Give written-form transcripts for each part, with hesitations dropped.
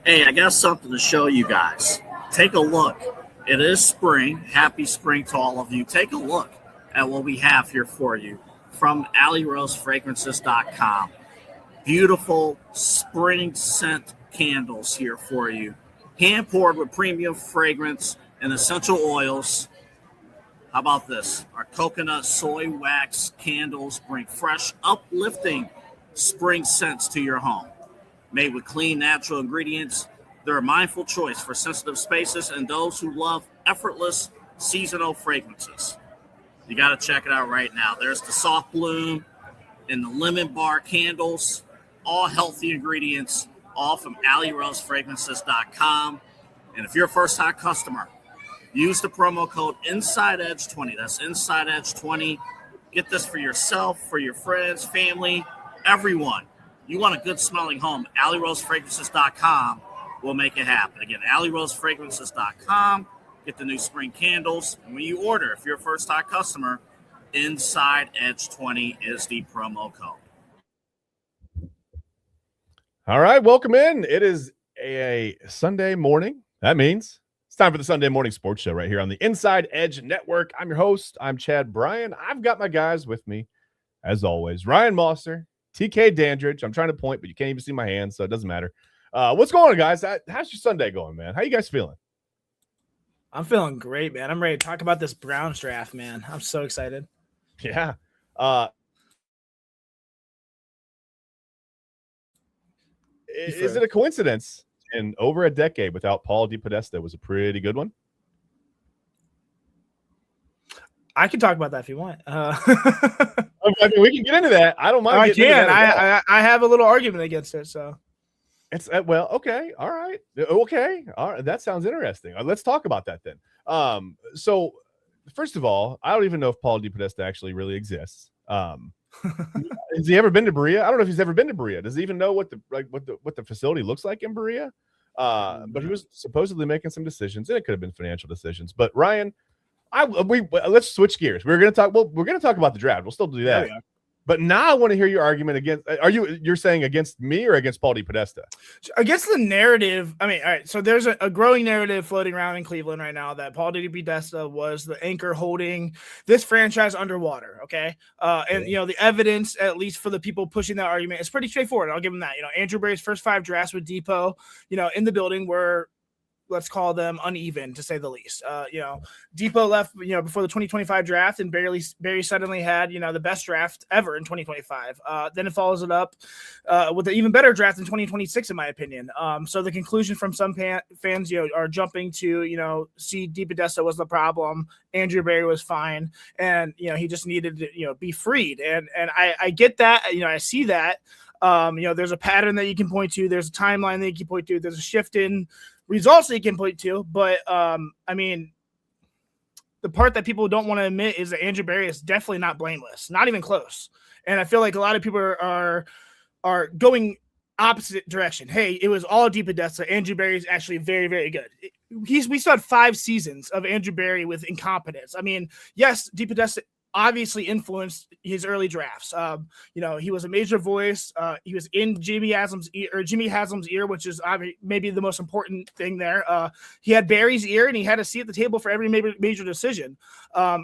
Hey, I got something to show you guys. Take a look. It is spring. Happy spring to all of you. Take a look at what we have here for you from AlleyRoseFragrances.com. Beautiful spring scent candles here for you. Hand poured with premium fragrance and essential oils. How about this? Our coconut soy wax candles bring fresh, uplifting spring scents to your home. Made with clean, natural ingredients, they're a mindful choice for sensitive spaces and those who love effortless seasonal fragrances. You got to check it out right now. There's the soft bloom and the lemon bar candles, all healthy ingredients, all from AlleyRoseFragrances.com. And if you're a first-time customer, use the promo code InsideEdge20. That's InsideEdge20. Get this for yourself, for your friends, family, everyone. You want a good-smelling home, AlleyRoseFragrances.com will make it happen. Again, AlleyRoseFragrances.com. Get the new spring candles. And when you order, if you're a first-time customer, InsideEdge20 is the promo code. All right, welcome in. It is a Sunday morning. That means it's time for the Sunday morning sports show right here on the Inside Edge Network. I'm your host. I'm Chad Bryan. I've got my guys with me, as always. Ryan Mossor, TK Dandridge. I'm trying to point, but you can't even see my hands, so it doesn't matter. What's going on, guys? How's your Sunday going, man? How you guys feeling? I'm feeling great, man. I'm ready to talk about this Browns draft, man. I'm so excited. Yeah. Is it a coincidence? In over a decade without Paul DePodesta was a pretty good one. I can talk about that if you want. I mean, we can get into that. I don't mind. I can. I have a little argument against it. So it's well, okay, all right, okay, all right. That sounds interesting. Let's talk about that then. So first of all, I don't even know if Paul DePodesta actually really exists. Has he ever been to Berea? I don't know if he's ever been to Berea. Does he even know what the facility looks like in Berea? But he was supposedly making some decisions, and it could have been financial decisions. But Ryan, let's switch gears. We're going to talk about the draft. We'll still do that. Yeah. But now I want to hear your argument against. You're saying against me or against Paul DePodesta? Against the narrative. I mean, all right. So there's a growing narrative floating around in Cleveland right now that Paul DePodesta was the anchor holding this franchise underwater. Okay, and the evidence, at least for the people pushing that argument, is pretty straightforward. I'll give them that. Andrew Berry's first 5 drafts with Depot, in the building were, let's call them, uneven, to say the least. Depot left, before the 2025 draft, and Barry suddenly had, the best draft ever in 2025. Then it follows it up with an even better draft in 2026, in my opinion. So the conclusion from some fans, are jumping to, see DePodesta was the problem. Andrew Berry was fine. And, he just needed to, be freed. And I get that. I see that. There's a pattern that you can point to. There's a timeline that you can point to. There's a shift in results that you can point to, but the part that people don't want to admit is that Andrew Berry is definitely not blameless, not even close. And I feel like a lot of people are going opposite direction. Hey, it was all DePodesta. Andrew Berry is actually very, very good. We still had 5 seasons of Andrew Berry with incompetence. Yes, DePodesta obviously influenced his early drafts. He was a major voice. He was in Jimmy Haslam's ear, which is maybe the most important thing there. He had Barry's ear, and he had a seat at the table for every major decision.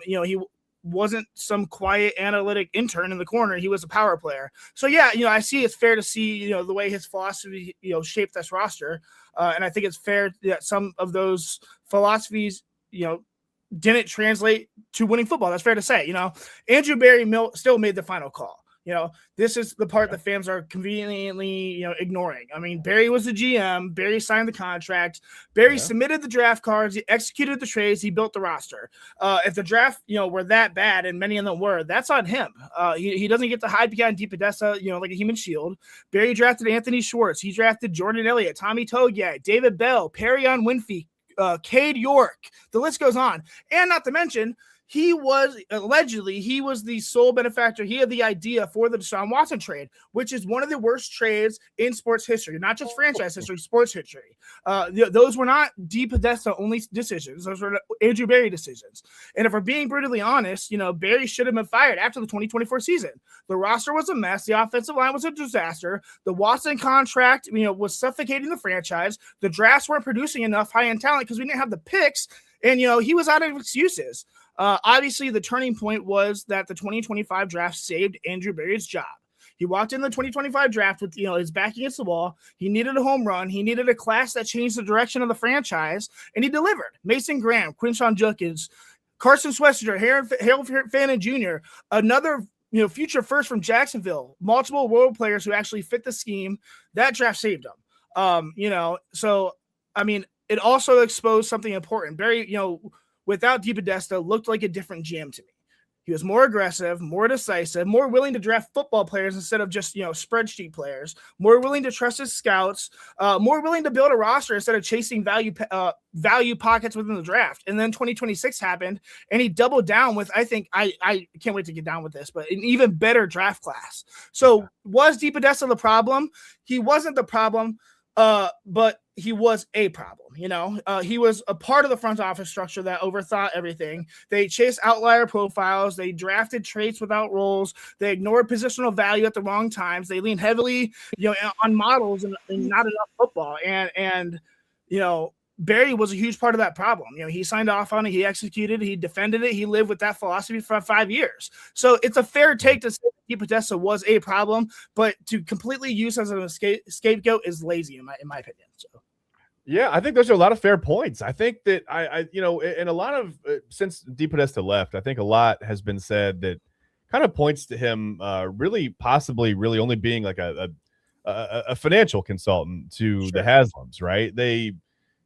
He wasn't some quiet analytic intern in the corner. He was a power player. So yeah, I see it's fair to see, the way his philosophy, shaped this roster. And I think it's fair that some of those philosophies, didn't translate to winning football. That's fair to say. Andrew Berry still made the final call. This is the part that fans are conveniently, ignoring. Berry was the GM. Berry signed the contract. Berry submitted the draft cards. He executed the trades. He built the roster. If the draft, were that bad, and many of them were, that's on him. He doesn't get to hide behind DePodesta, like a human shield. Berry drafted Anthony Schwartz. He drafted Jordan Elliott, Tommy Togiai, David Bell, Perrion Winfrey, Cade York. The list goes on. And not to mention, he was the sole benefactor. He had the idea for the Deshaun Watson trade, which is one of the worst trades in sports history, not just franchise history, sports history. Those were not DePodesta only decisions. Those were Andrew Berry decisions. And if we're being brutally honest, Berry should have been fired after the 2024 season. The roster was a mess. The offensive line was a disaster. The Watson contract, was suffocating the franchise. The drafts weren't producing enough high-end talent because we didn't have the picks. And, he was out of excuses. Obviously, the turning point was that the 2025 draft saved Andrew Berry's job. He walked in the 2025 draft with, his back against the wall. He needed a home run. He needed a class that changed the direction of the franchise, and he delivered. Mason Graham, Quinshon Judkins, Carson Swessinger, Harold Fannin Jr., another future first from Jacksonville, multiple role players who actually fit the scheme. That draft saved him. So, I mean, it also exposed something important. Berry, without DePodesta, looked like a different GM to me. He was more aggressive, more decisive, more willing to draft football players instead of just, spreadsheet players, more willing to trust his scouts, more willing to build a roster instead of chasing value pockets within the draft. And then 2026 happened, and he doubled down with, I can't wait to get down with this, but an even better draft class. So was DePodesta the problem? He wasn't the problem, but he was a problem. He was a part of the front office structure that overthought everything. They chased outlier profiles. They drafted traits without roles. They ignored positional value at the wrong times. They leaned heavily, on models and not enough football. And Berry was a huge part of that problem. He signed off on it. He executed. He defended it. He lived with that philosophy for 5 years. So it's a fair take to say that DePodesta was a problem, but to completely use as a scapegoat is lazy in my opinion. So. Yeah, I think those are a lot of fair points. I think that in a lot of since DePodesta left, I think a lot has been said that kind of points to him possibly only being like a financial consultant to the Haslams, right?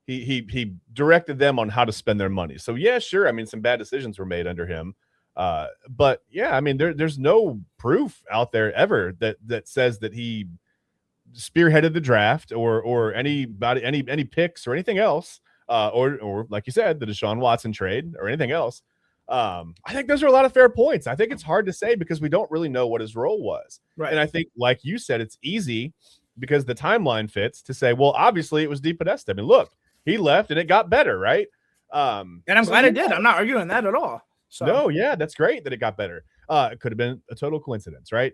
He directed them on how to spend their money. So yeah, sure. I mean, some bad decisions were made under him. But yeah, I mean, there's no proof out there ever that says that he spearheaded the draft or any picks or anything else, or like you said, the Deshaun Watson trade or anything else. I think those are a lot of fair points. I think it's hard to say because we don't really know what his role was. Right. And I think, like you said, it's easy because the timeline fits to say, well, obviously it was DePodesta. I mean, look, he left and it got better, right? And I'm glad it did. I'm not arguing that at all. So. No, yeah, that's great that it got better. It could have been a total coincidence, right?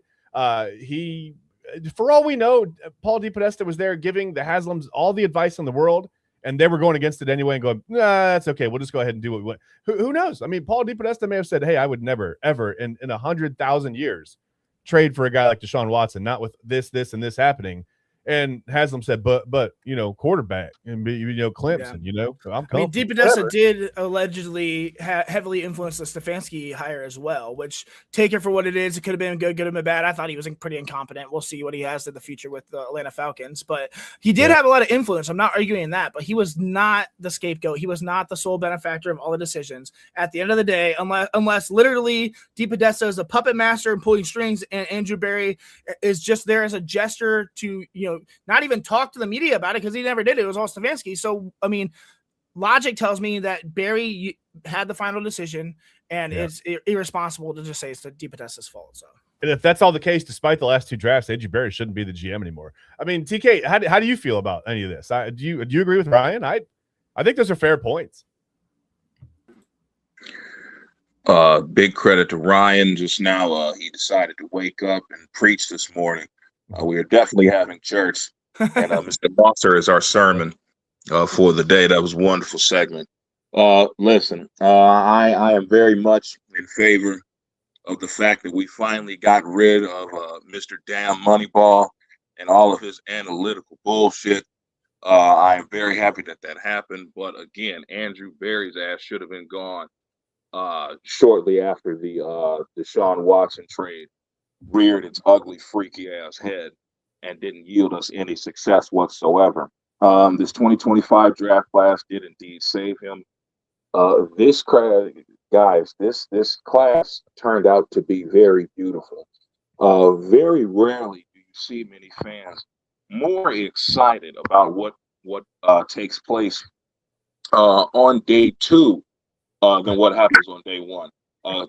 For all we know, Paul DePodesta was there giving the Haslams all the advice in the world, and they were going against it anyway and going, nah, that's okay. We'll just go ahead and do what we want. Who knows? I mean, Paul DePodesta may have said, hey, I would never, ever in 100,000 years trade for a guy like Deshaun Watson, not with this, and this happening. And Haslam said, but quarterback and Clemson, I'm I mean, DePodesta did allegedly heavily influence the Stefanski hire as well, which take it for what it is. It could have been good and bad. I thought he was pretty incompetent. We'll see what he has in the future with the Atlanta Falcons, but he did have a lot of influence. I'm not arguing that, but he was not the scapegoat. He was not the sole benefactor of all the decisions. At the end of the day, unless literally DePodesta is a puppet master and pulling strings, and Andrew Berry is just there as a gesture to, not even talk to the media about it because he never did. It was all Stefanski. So, I mean, logic tells me that Berry had the final decision, and it's irresponsible to just say it's the DePodesta's fault. So, and if that's all the case, despite the last two drafts, Andrew Berry shouldn't be the GM anymore. I mean, TK, how do you feel about any of this? Do you agree with Ryan? I think those are fair points. Big credit to Ryan. Just now, he decided to wake up and preach this morning. We are definitely having church, and Mr. Mossor is our sermon for the day. That was a wonderful segment. Listen, I am very much in favor of the fact that we finally got rid of Mr. Damn Moneyball and all of his analytical bullshit. I am very happy that happened. But again, Andrew Berry's ass should have been gone shortly after the Deshaun Watson trade reared its ugly, freaky ass head and didn't yield us any success whatsoever. This 2025 draft class did indeed save him. This class turned out to be very beautiful. Very rarely do you see many fans more excited about what takes place on day two than what happens on day one.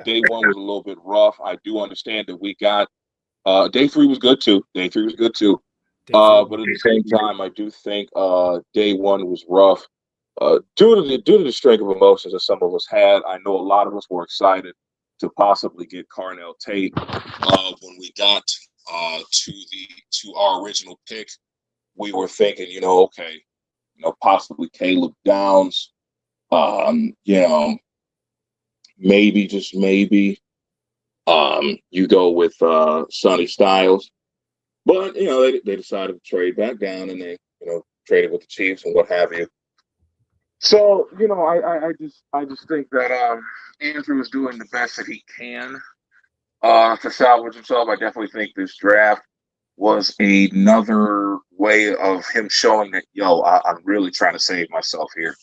Day one was a little bit rough. I do understand that we got day three was good too. Day three was good too. But at the same time, I do think day one was rough. Due to the strength of emotions that some of us had, I know a lot of us were excited to possibly get Carnell Tate when we got to our original pick. We were thinking, okay, possibly Caleb Downs, maybe just maybe you go with Sonny Styles, but they decided to trade back down and they traded with the Chiefs and what have you. So, I just think that Andrew is doing the best that he can to salvage himself. I definitely think this draft was another way of him showing that, I'm really trying to save myself here.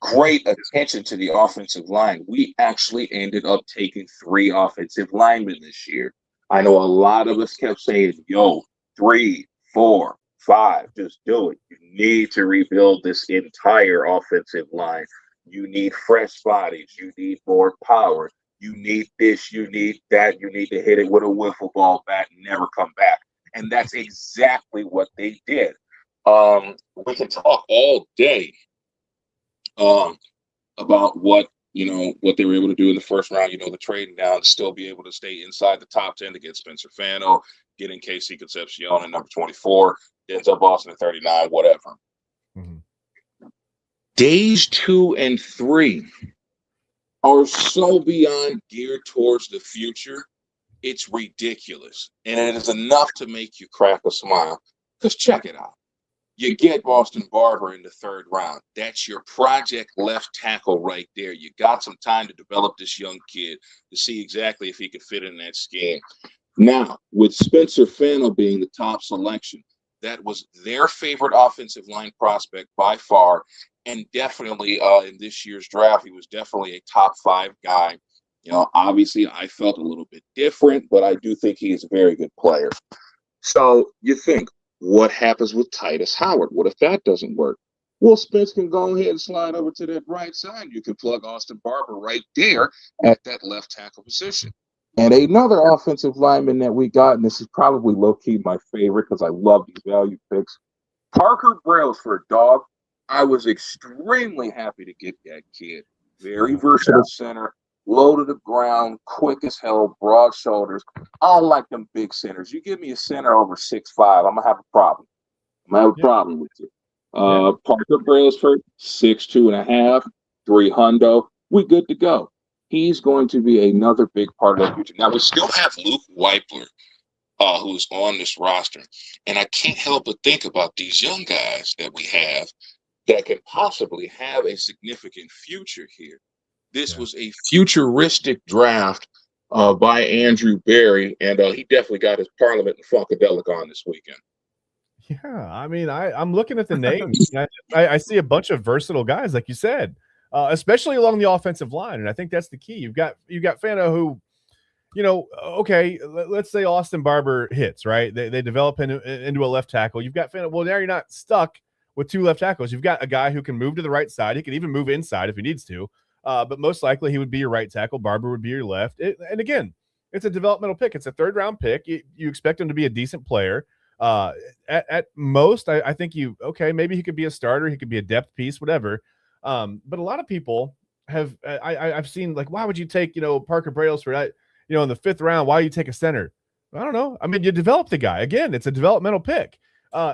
Great attention to the offensive line. We actually ended up taking 3 offensive linemen this year. I know a lot of us kept saying, 3, 4, 5, just do it. You need to rebuild this entire offensive line. You need fresh bodies. You need more power. You need this. You need that. You need to hit it with a wiffle ball bat and never come back. And that's exactly what they did. We can talk all day about what they were able to do in the first round. The trading down to still be able to stay inside the top 10 to get Spencer Fano, getting Casey Concepcion at number 24, Denzel Boston at 39, whatever. Mm-hmm. Days 2 and 3 are so beyond geared towards the future. It's ridiculous. And it is enough to make you crack a smile. Because check it out. You get Boston Barber in the 3rd round. That's your project left tackle right there. You got some time to develop this young kid to see exactly if he could fit in that scheme. Now, with Spencer Fano being the top selection, that was their favorite offensive line prospect by far. And definitely in this year's draft, he was definitely a top 5 guy. Obviously, I felt a little bit different, but I do think he is a very good player. So you think, what happens with Titus Howard? What if that doesn't work? Well, Spence can go ahead and slide over to that right side. You can plug Austin Barber right there at that left tackle position. And another offensive lineman that we got, and this is probably low-key my favorite because I love these value picks, Parker Brailsford, dog. I was extremely happy to get that kid. Very versatile center, low to the ground, quick as hell, broad shoulders. I don't like them big centers. You give me a center over 6'5", I'm going to have a problem. Problem with you. Parker Brailsford, 6'2.5", 300. We good to go. He's going to be another big part of the future. Now, we still have Luke Weipler, who's on this roster. And I can't help but think about these young guys that we have that can possibly have a significant future here. This was a futuristic draft by Andrew Berry, and he definitely got his Parliament and Funkadelic on this weekend. Yeah, I mean, I'm looking at the names. I see a bunch of versatile guys, like you said, especially along the offensive line, and I think that's the key. You've got Fano who, okay, let's say Austin Barber hits, right? They develop into a left tackle. You've got Fano. Well, now you're not stuck with 2 left tackles. You've got a guy who can move to the right side. He can even move inside if he needs to. But most likely he would be your right tackle. Barber would be your left. And again, it's a developmental pick. It's a 3rd round pick. You expect him to be a decent player. At most, I think maybe he could be a starter. He could be a depth piece, whatever. But a lot of people have, I've seen, like, why would you take, Parker Brailsford, in the 5th round? Why do you take a center? I don't know. I mean, you develop the guy. Again, it's a developmental pick.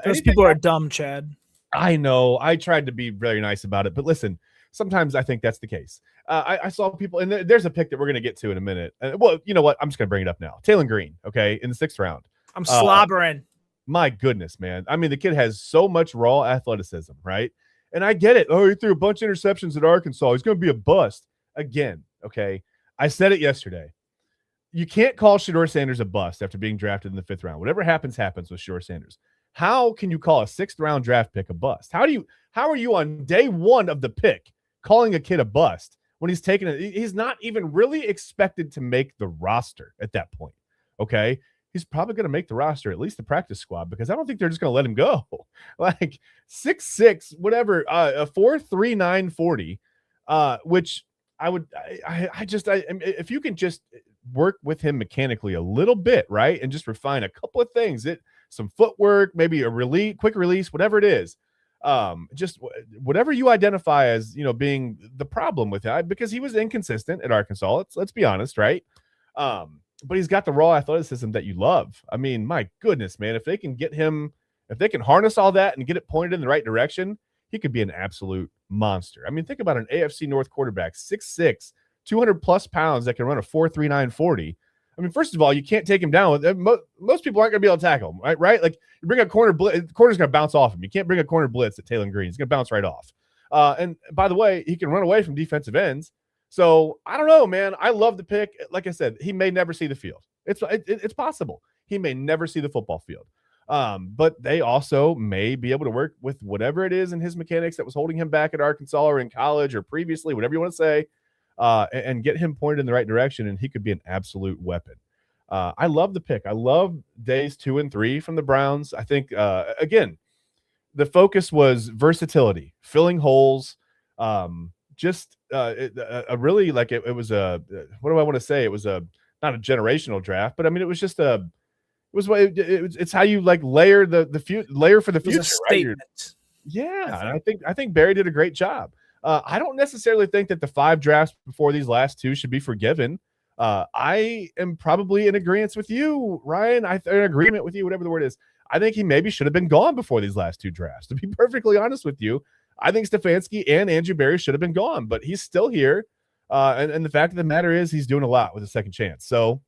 Those people are dumb, Chad. I know. I tried to be very nice about it, but listen, sometimes I think that's the case. I saw people, and there's a pick that we're going to get to in a minute. Well, you know what? I'm just going to bring it up now. Taylon Green, okay, in the 6th round. I'm slobbering. My goodness, man. I mean, the kid has so much raw athleticism, right? And I get it. Oh, he threw a bunch of interceptions at Arkansas. He's going to be a bust. Again, okay? I said it yesterday. You can't call Shedeur Sanders a bust after being drafted in the 5th round. Whatever happens with Shedeur Sanders. How can you call a 6th round draft pick a bust? How are you on day 1 of the pick calling a kid a bust when he's taken it? He's not even really expected to make the roster at that point. Okay. He's probably going to make the roster, at least the practice squad, because I don't think they're just going to let him go. Like 6'6", whatever, a 4.39 40, which if you can just work with him mechanically a little bit, right, and just refine a couple of things, some footwork, maybe a quick release, whatever it is, just whatever you identify as, being the problem with it, because he was inconsistent at Arkansas. Let's be honest, right? But he's got the raw athleticism that you love. I mean, my goodness, man, if they can harness all that and get it pointed in the right direction, he could be an absolute monster. I mean, think about an AFC North quarterback, 6'6", 200+ pounds that can run a 4.39 40. I mean, first of all, you can't take him down. Most people aren't going to be able to tackle him, right? Like, you bring a corner blitz, the corner's going to bounce off him. You can't bring a corner blitz at Taylor Green. It's going to bounce right off. And by the way, he can run away from defensive ends. So I don't know, man. I love the pick. Like I said, he may never see the field. It's possible. He may never see the football field. But they also may be able to work with whatever it is in his mechanics that was holding him back at Arkansas or in college or previously, whatever you want to say, and get him pointed in the right direction, and he could be an absolute weapon. I love the pick. I love days 2 and 3 from the Browns. I think, again, the focus was versatility, filling holes, just a really, like, it was what do I want to say? It was not a generational draft, but I mean, it was just it's how you like layer layer for the future, right? Yeah, and I think Barry did a great job. I don't necessarily think that the 5 drafts before these last 2 should be forgiven. I am probably in agreement with you, Ryan. In agreement with you, whatever the word is. I think he maybe should have been gone before these last 2 drafts. To be perfectly honest with you, I think Stefanski and Andrew Barry should have been gone, but he's still here. And the fact of the matter is, he's doing a lot with a second chance. So,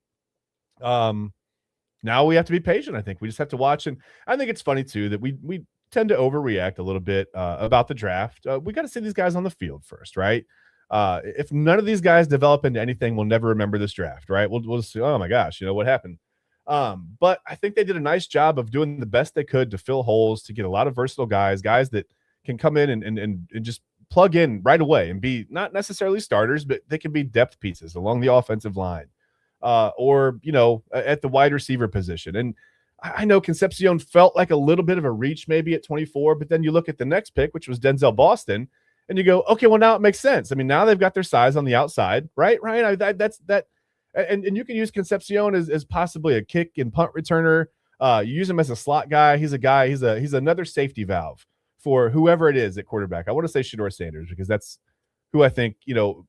now we have to be patient. I think we just have to watch. And I think it's funny too that we tend to overreact a little bit about the draft. We got to see these guys on the field first, right? If none of these guys develop into anything, we'll never remember this draft, right? We'll just say, oh my gosh, what happened? But I think they did a nice job of doing the best they could to fill holes, to get a lot of versatile guys that can come in and just plug in right away and be not necessarily starters, but they can be depth pieces along the offensive line, or at the wide receiver position. And I know Concepcion felt like a little bit of a reach maybe at 24, but then you look at the next pick, which was Denzel Boston, and you go, okay, well, now it makes sense. I mean, now they've got their size on the outside, right? Ryan, that's that. And you can use Concepcion as possibly a kick and punt returner. You use him as a slot guy. He's another safety valve for whoever it is at quarterback. I want to say Shedeur Sanders because that's who I think,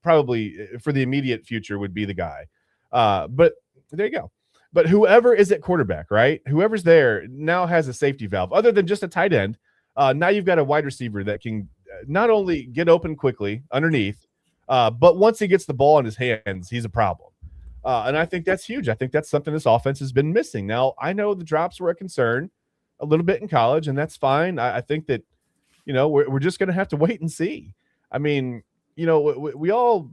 probably for the immediate future would be the guy. But there you go. But whoever is at quarterback, right? Whoever's there now has a safety valve other than just a tight end. Now you've got a wide receiver that can not only get open quickly underneath, but once he gets the ball in his hands, he's a problem. And I think that's huge. I think that's something this offense has been missing. Now, I know the drops were a concern a little bit in college, and that's fine. I think that, we're just going to have to wait and see. I mean, we all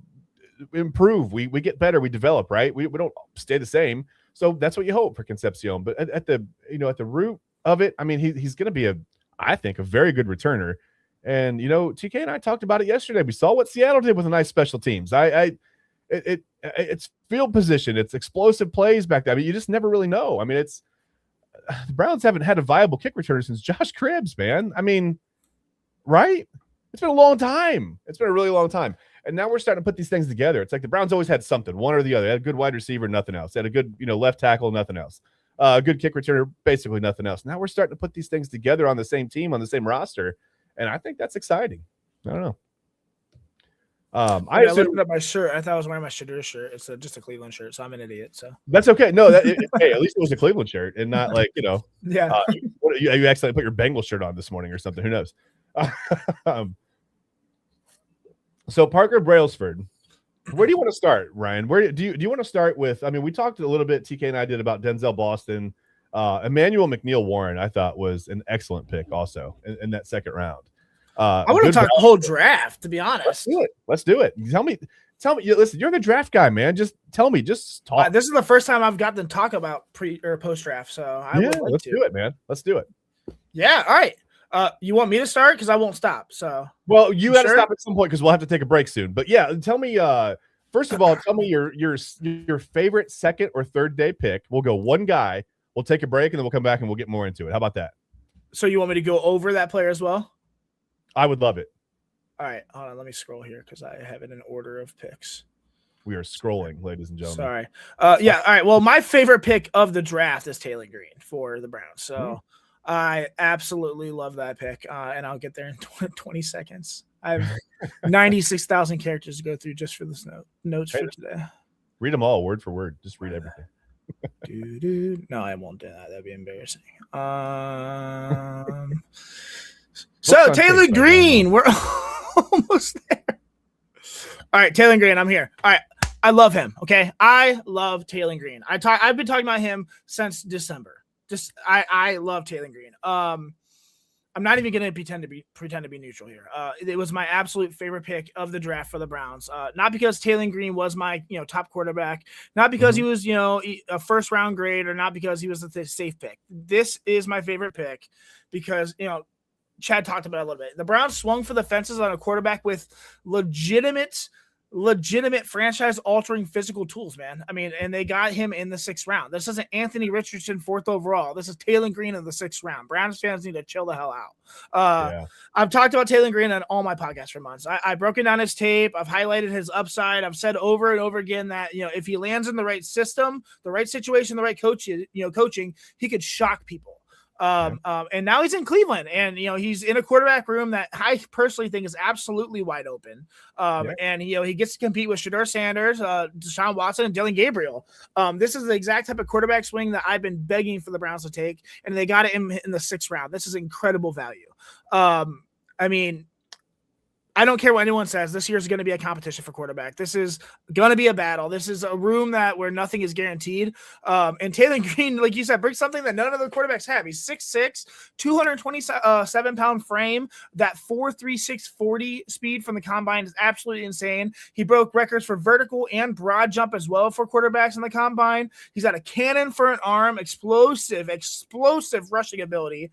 improve. We get better. We develop, right? We don't stay the same. So that's what you hope for Concepcion. But at the root of it, I mean, he's going to be I think, a very good returner. And, TK and I talked about it yesterday. We saw what Seattle did with a nice special teams. It's field position. It's explosive plays back there. I mean, you just never really know. I mean, the Browns haven't had a viable kick returner since Josh Cribbs, man. I mean, right? It's been a long time. It's been a really long time. And now we're starting to put these things together. It's like the Browns always had something, one or the other. They had a good wide receiver, nothing else. They had a good, left tackle, nothing else. A good kick returner, basically nothing else. Now we're starting to put these things together on the same team, on the same roster. And I think that's exciting. I don't know. I looked at my shirt. I thought I was wearing my Shedeur shirt. It's just a Cleveland shirt, so I'm an idiot. So that's okay. No, hey, at least it was a Cleveland shirt and not like Yeah. You accidentally put your Bengal shirt on this morning or something. Who knows? So Parker Brailsford, where do you want to start, Ryan? Where do you want to start with? I mean, we talked a little bit. TK and I did about Denzel Boston. Emmanuel McNeil Warren, I thought, was an excellent pick also in that second round. I want to talk the whole draft, to be honest. Let's do it. Tell me. Listen, you're the draft guy, man. Just tell me. Just talk. This is the first time I've gotten to talk about pre or post draft, so let's do it, man. Let's do it. Yeah. All right. You want me to start? Because I won't stop. So well, you got to stop at some point because we'll have to take a break soon. But yeah, tell me. First of all, tell me your favorite second or third day pick. We'll go one guy. We'll take a break and then we'll come back and we'll get more into it. How about that? So you want me to go over that player as well? I would love it. All right, hold on. Let me scroll here because I have it in order of picks. We are scrolling, ladies and gentlemen. Sorry. Yeah. All right. Well, my favorite pick of the draft is Taylor Green for the Browns. So I absolutely love that pick. And I'll get there in 20 seconds. I have 96,000 characters to go through just for this notes for today. Read them all word for word. Just read everything. No, I won't do that. That'd be embarrassing. So Taylor Green, we're almost there. All right, Taylor Green, I'm here. All right, I love him. Okay, I love Taylor Green. I've been talking about him since December. I love Taylor Green. I'm not even going to pretend to be neutral here. It was my absolute favorite pick of the draft for the Browns. Not because Taylor Green was my top quarterback, not because he was a first round grade, or not because he was a safe pick. This is my favorite pick because Chad talked about it a little bit. The Browns swung for the fences on a quarterback with legitimate franchise altering physical tools, man. I mean, and they got him in the 6th round. This isn't Anthony Richardson 4th overall. This is Taylor Green in the 6th round. Browns fans need to chill the hell out. I've talked about Taylor Green on all my podcasts for months. I've broken down his tape. I've highlighted his upside. I've said over and over again that, if he lands in the right system, the right situation, the right coaching, he could shock people. And now he's in Cleveland, and he's in a quarterback room that I personally think is absolutely wide open. And he gets to compete with Shedeur Sanders, Deshaun Watson, and Dylan Gabriel. This is the exact type of quarterback swing that I've been begging for the Browns to take, and they got it in the 6th round. This is incredible value. I mean, I don't care what anyone says. This year is going to be a competition for quarterback. This is going to be a battle. This is a room where nothing is guaranteed. And Taylor Green, like you said, brings something that none of the quarterbacks have. He's 6'6", 227-pound frame. That 4.36 40 speed from the combine is absolutely insane. He broke records for vertical and broad jump as well for quarterbacks in the combine. He's got a cannon for an arm, explosive rushing ability.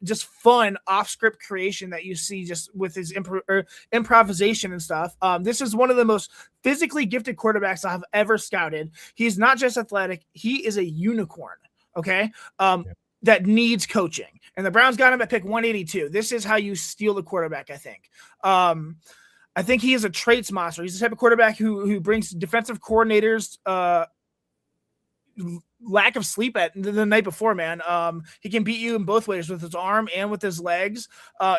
Just fun off-script creation that you see just with his improvisation and stuff. This is one of the most physically gifted quarterbacks I've ever scouted. He's not just athletic. He is a unicorn, okay, that needs coaching. And the Browns got him at pick 182. This is how you steal the quarterback, I think. I think he is a traits monster. He's the type of quarterback who brings defensive coordinators lack of sleep at the night before, man. He can beat you in both ways, with his arm and with his legs,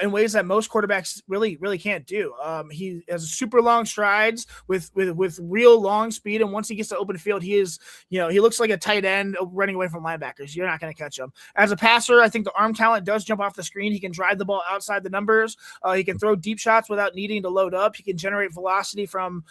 in ways that most quarterbacks really can't do. He has super long strides with real long speed, and once he gets to open field, he is, he looks like a tight end running away from linebackers. You're not going to catch him. As a passer, I think the arm talent does jump off the screen. He can drive the ball outside the numbers. He can throw deep shots without needing to load up. He can generate velocity from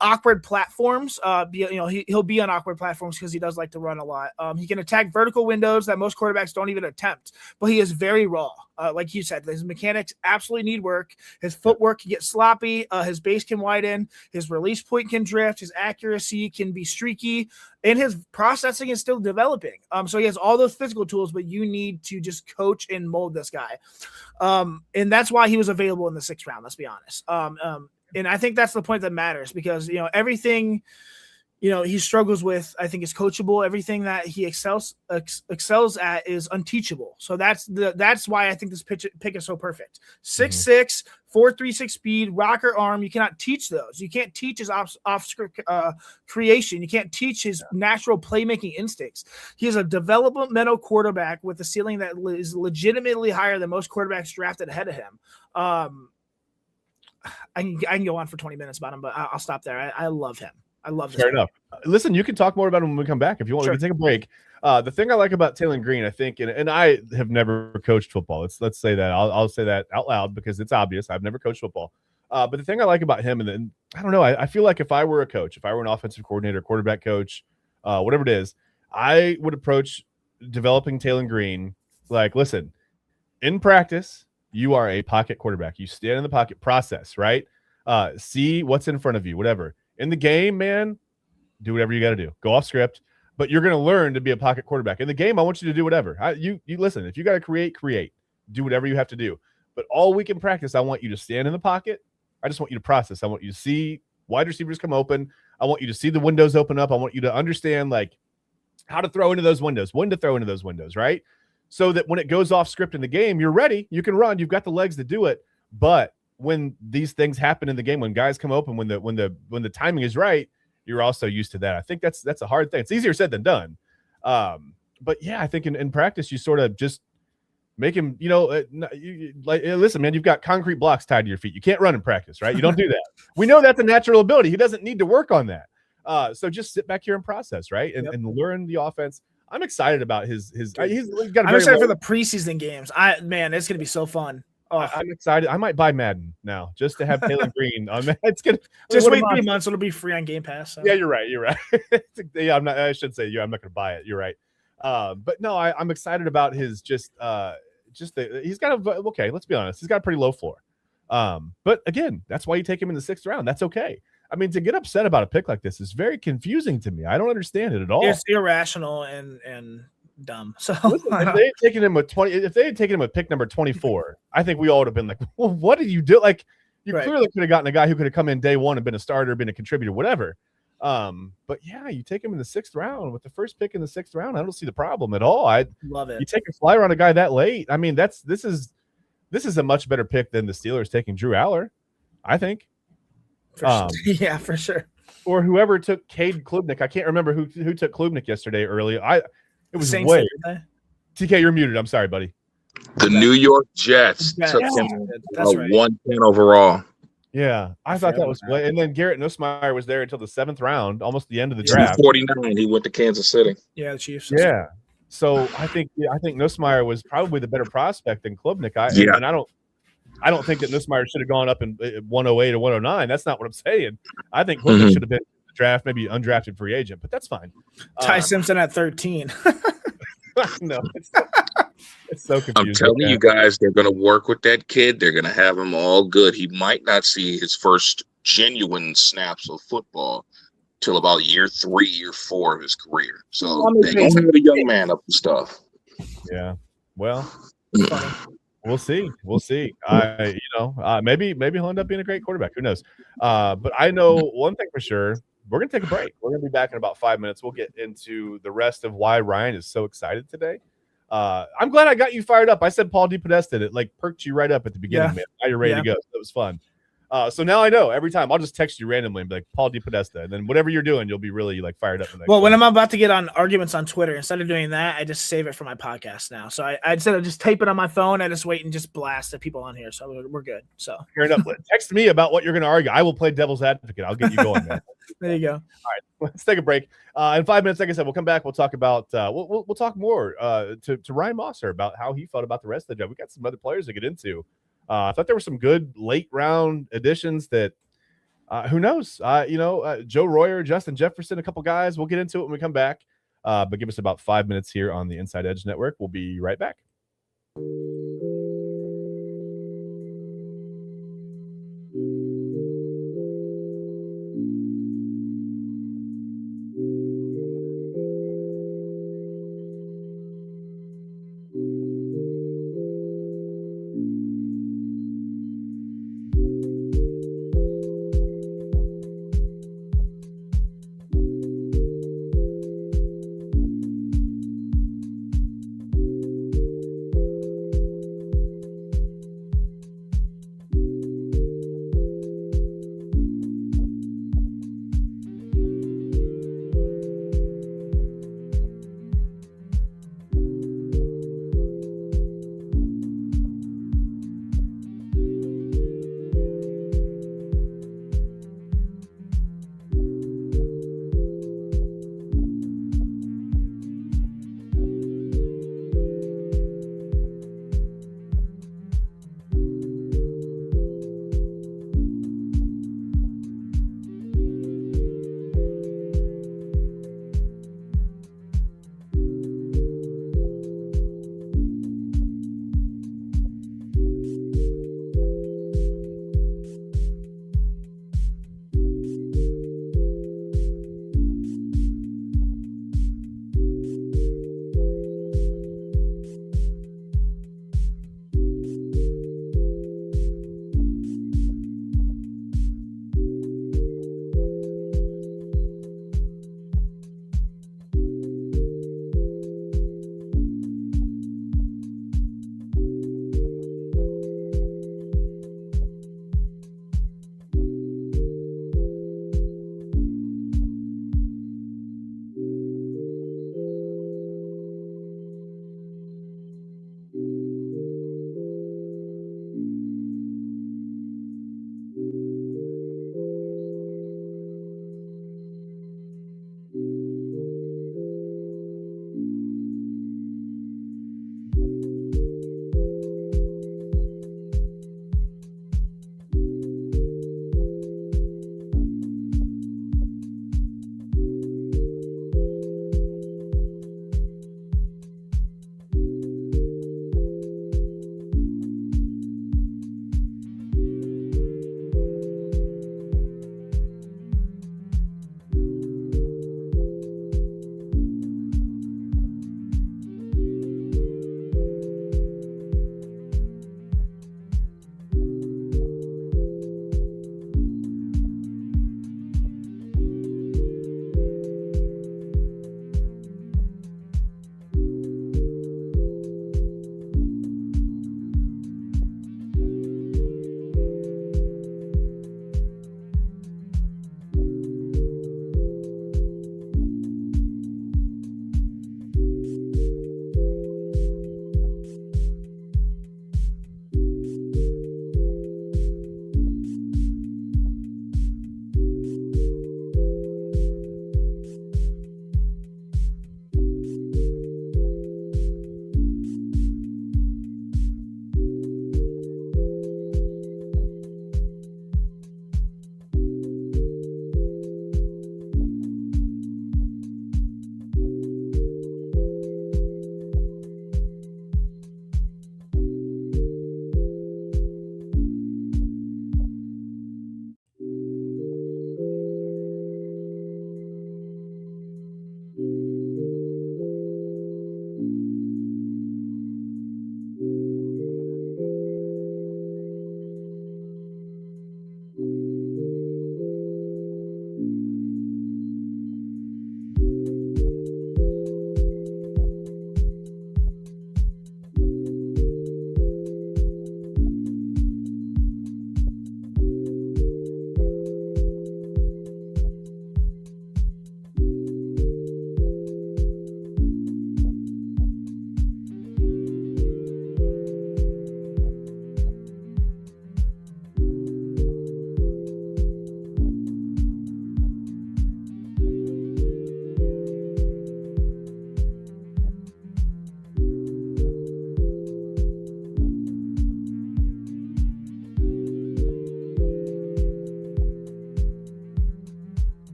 awkward platforms. He'll be on awkward platforms because he does like to run a lot. He can attack vertical windows that most quarterbacks don't even attempt, but he is very raw. Like you said, his mechanics absolutely need work. His footwork can get sloppy. His base can widen. His release point can drift. His accuracy can be streaky, and his processing is still developing. So he has all those physical tools, but you need to just coach and mold this guy. And that's why he was available in the 6th round. Let's be honest. And I think that's the point that matters, because, everything, he struggles with, I think, is coachable. Everything that he excels at is unteachable. So that's why I think this pick is so perfect. 6'6", 4.36 speed, rocker arm. You cannot teach those. You can't teach his off-script creation. You can't teach his natural playmaking instincts. He is a developmental quarterback with a ceiling that is legitimately higher than most quarterbacks drafted ahead of him. I can go on for 20 minutes about him, but I'll stop there. I love him. I love this. Fair enough. Listen, you can talk more about him when we come back if you want. Sure. We can take a break. The thing I like about Taylor Green, I think, and I have never coached football. Let's say that. I'll say that out loud because it's obvious. I've never coached football. But the thing I like about him, and then I don't know, I feel like if I were a coach, if I were an offensive coordinator, quarterback coach, whatever it is, I would approach developing Taylor Green like, listen, in practice, you are a pocket quarterback. You stand in the pocket, process, right? See what's in front of you, whatever. In the game, man, do whatever you got to do. Go off script, but you're going to learn to be a pocket quarterback. In the game, I want you to do whatever. You listen, if you got to create. Do whatever you have to do. But all week in practice, I want you to stand in the pocket. I just want you to process. I want you to see wide receivers come open. I want you to see the windows open up. I want you to understand, like, how to throw into those windows, when to throw into those windows, right? So that when it goes off script in the game, you're ready. You can run. You've got the legs to do it. But when these things happen in the game, when guys come open, when the timing is right, you're also used to that. I think that's a hard thing. It's easier said than done. But yeah, I think in practice you sort of just make him, listen, man, you've got concrete blocks tied to your feet. You can't run in practice, right? You don't do that. We know that's a natural ability. He doesn't need to work on that. So just sit back here and process, right? And learn the offense. I'm excited about he's got I'm excited for the preseason games. It's gonna be so fun. Oh. I'm excited. I might buy Madden now just to have Taylor Green on that. It's gonna just wait 3 months. It'll be free on Game Pass. So. Yeah, you're right. Yeah, I should say I'm not gonna buy it. You're right. But no, I'm excited about his he's got okay, let's be honest. He's got a pretty low floor. But again, that's why you take him in the 6th round. That's okay. I mean, to get upset about a pick like this is very confusing to me. I don't understand it at all. It's irrational and dumb. So listen, if they had taken him with pick number 24, I think we all would have been like, well, what did you do? Like, you clearly could have gotten a guy who could have come in day one and been a starter, been a contributor, whatever. But yeah, you take him in the 6th round with the first pick in the 6th round. I don't see the problem at all. I love it. You take a flyer on a guy that late. I mean, this is a much better pick than the Steelers taking Drew Aller, I think. Yeah, for sure. Or whoever took Cade Klubnik. I can't remember who took Klubnik yesterday early. It was Saints way. TK, you're muted. I'm sorry, buddy. The New York Jets took him That's right. 110 overall. Yeah, I thought that was way. And then Garrett Nussmeier was there until the 7th round, almost the end of the draft. 49. He went to Kansas City. Yeah, the Chiefs. Yeah. So I think Nussmeier was probably the better prospect than Klubnik. And I don't think that Nussmeier should have gone up in 108 or 109. That's not what I'm saying. I think Klubnik should have been in the draft, maybe undrafted free agent, but that's fine. Ty Simpson at 13. No, it's so confusing. I'm telling you guys, they're going to work with that kid. They're going to have him all good. He might not see his first genuine snaps of football till about year 3, year 4 of his career. So they're going to have a young man up to stuff. Yeah. Well, we'll see. Maybe he'll end up being a great quarterback. Who knows? But I know one thing for sure. We're going to take a break. We're going to be back in about 5 minutes. We'll get into the rest of why Ryan is so excited today. I'm glad I got you fired up. I said Paul DePodesta did it, like perked you right up at the beginning, man. Now you're ready to go. That was fun. So now I know every time I'll just text you randomly and be like Paul DePodesta, and then whatever you're doing, you'll be really like fired up. Well, when I'm about to get on arguments on Twitter, instead of doing that, I just save it for my podcast now. So I instead of just tape it on my phone, I just wait and just blast at people on here. So we're good. So fair enough. Text me about what you're going to argue. I will play devil's advocate. I'll get you going, man. There you go. All right, let's take a break. In 5 minutes, like I said, we'll come back. We'll talk about we'll talk more to Ryan Mossor about how he felt about the rest of the job. We got some other players to get into. I thought there were some good late round additions that who knows? Joe Royer, Justin Jefferson, a couple guys. We'll get into it when we come back. But give us about 5 minutes here on the Inside Edge Network. We'll be right back.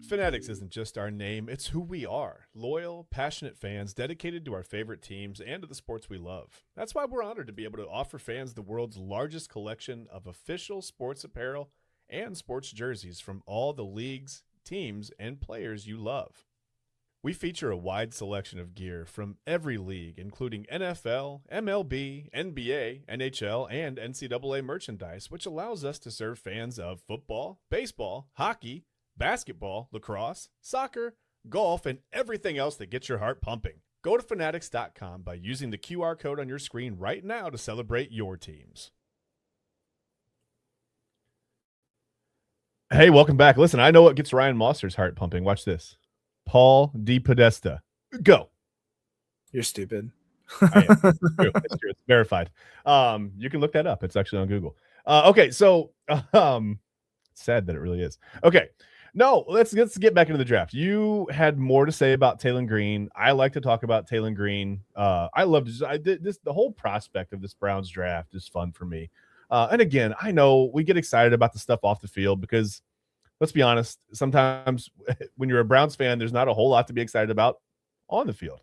Fanatics isn't just our name, it's who we are. Loyal, passionate fans dedicated to our favorite teams and to the sports we love. That's why we're honored to be able to offer fans the world's largest collection of official sports apparel and sports jerseys from all the leagues, teams, and players you love. We feature a wide selection of gear from every league, including NFL, MLB, NBA, NHL, and NCAA merchandise, which allows us to serve fans of football, baseball, hockey, basketball, lacrosse, soccer, golf, and everything else that gets your heart pumping. Go to fanatics.com by using the QR code on your screen right now to celebrate your teams. Hey, welcome back. Listen, I know what gets Ryan Mossor's heart pumping. Watch this. Paul DePodesta. Go. You're stupid. I am. It's true. It's true. It's verified. You can look that up. It's actually on Google. Okay, so sad that it really is. Okay. No, let's get back into the draft. You had more to say about Taylor Green. I like to talk about Taylor Green. I love this. The whole prospect of this Browns draft is fun for me. And again, I know we get excited about the stuff off the field because, let's be honest, sometimes when you're a Browns fan, there's not a whole lot to be excited about on the field.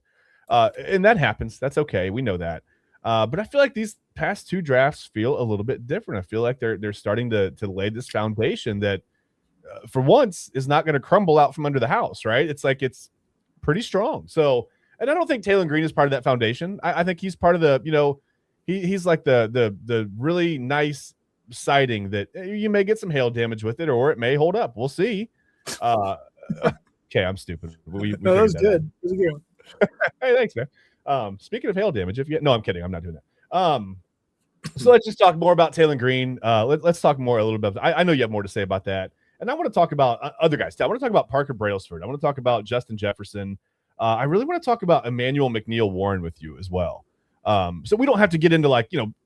And that happens. That's okay. We know that. But I feel like these past two drafts feel a little bit different. I feel like they're starting to lay this foundation that, for once, is not going to crumble out from under the house, right? It's like it's pretty strong. So, and I don't think Taylor Green is part of that foundation. I think he's part of the, he's like the really nice siding that you may get some hail damage with it, or it may hold up. We'll see. Okay, I'm stupid. We no, that was good. That was a good one. Hey, thanks, man. Speaking of hail damage, no, I'm kidding. I'm not doing that. So let's just talk more about Taylor Green. Let's talk more a little bit. I know you have more to say about that. And I want to talk about other guys. I want to talk about Parker Brailsford. I want to talk about Justin Jefferson. I really want to talk about Emmanuel McNeil-Warren with you as well. So we don't have to get into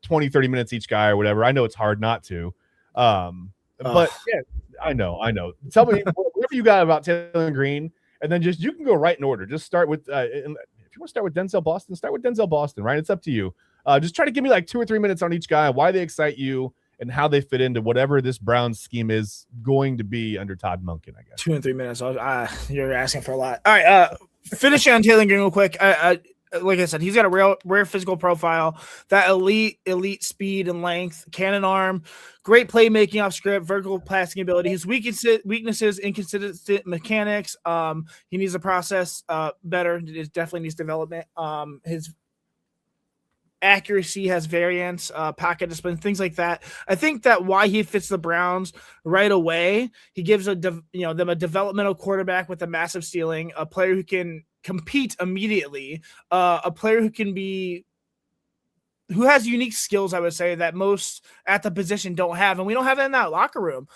20, 30 minutes each guy or whatever. I know it's hard not to. But yeah, I know. Tell me whatever you got about Taylor Green, and then you can go right in order. Just start with, if you want to start with Denzel Boston, start with Denzel Boston, right? It's up to you. Just try to give me 2 or 3 minutes on each guy, why they excite you, and how they fit into whatever this Browns scheme is going to be under Todd Monken, I guess. 2 and 3 minutes. You're asking for a lot. All right. Finishing on Taylor Green real quick. Like I said, he's got a rare physical profile, that elite speed and length, cannon arm, great playmaking off script, vertical passing ability. His weaknesses, inconsistent mechanics. He needs to process better. It definitely needs development. His accuracy has variance, pocket discipline, things like that. I think that why he fits the Browns right away, he gives them a developmental quarterback with a massive ceiling, a player who can compete immediately, a player who has unique skills, I would say, that most at the position don't have, and we don't have that in that locker room.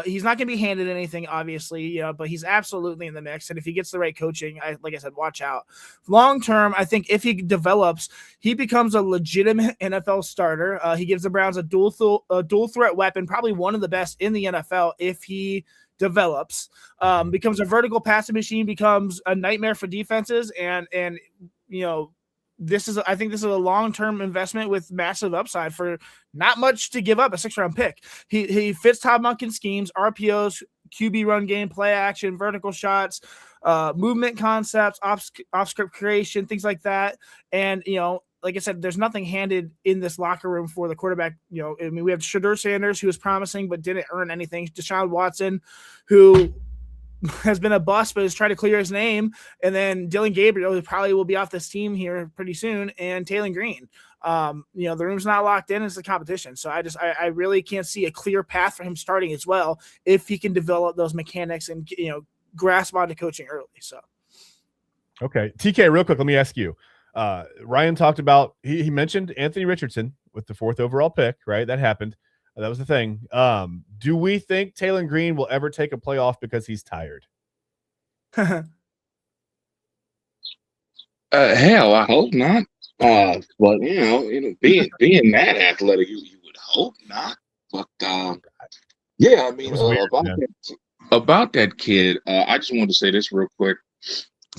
He's not going to be handed anything, obviously, but he's absolutely in the mix. And if he gets the right coaching, like I said, watch out. Long term, I think if he develops, he becomes a legitimate NFL starter. He gives the Browns a dual threat weapon, probably one of the best in the NFL if he develops, becomes a vertical passing machine, becomes a nightmare for defenses, and I think this is a long-term investment with massive upside for not much to give up, a 6th-round pick. He fits Todd Monken's schemes, RPOs, QB run game, play action, vertical shots, movement concepts, off-script creation, things like that. And, like I said, there's nothing handed in this locker room for the quarterback. We have Shadur Sanders, who was promising but didn't earn anything. Deshaun Watson, who has been a bust, but is trying to clear his name. And then Dylan Gabriel, who probably will be off this team here pretty soon, and Taylor Green. The room's not locked in. It's a competition. So I really can't see a clear path for him starting as well if he can develop those mechanics and, grasp onto coaching early. So. Okay. TK, real quick, let me ask you. Ryan talked about, he mentioned Anthony Richardson with the 4th overall pick, right? That happened. That was the thing. Do we think Taylor Green will ever take a playoff because he's tired? Hell, I hope not. But being that athletic, you would hope not. But yeah, I mean, about that kid, I just wanted to say this real quick.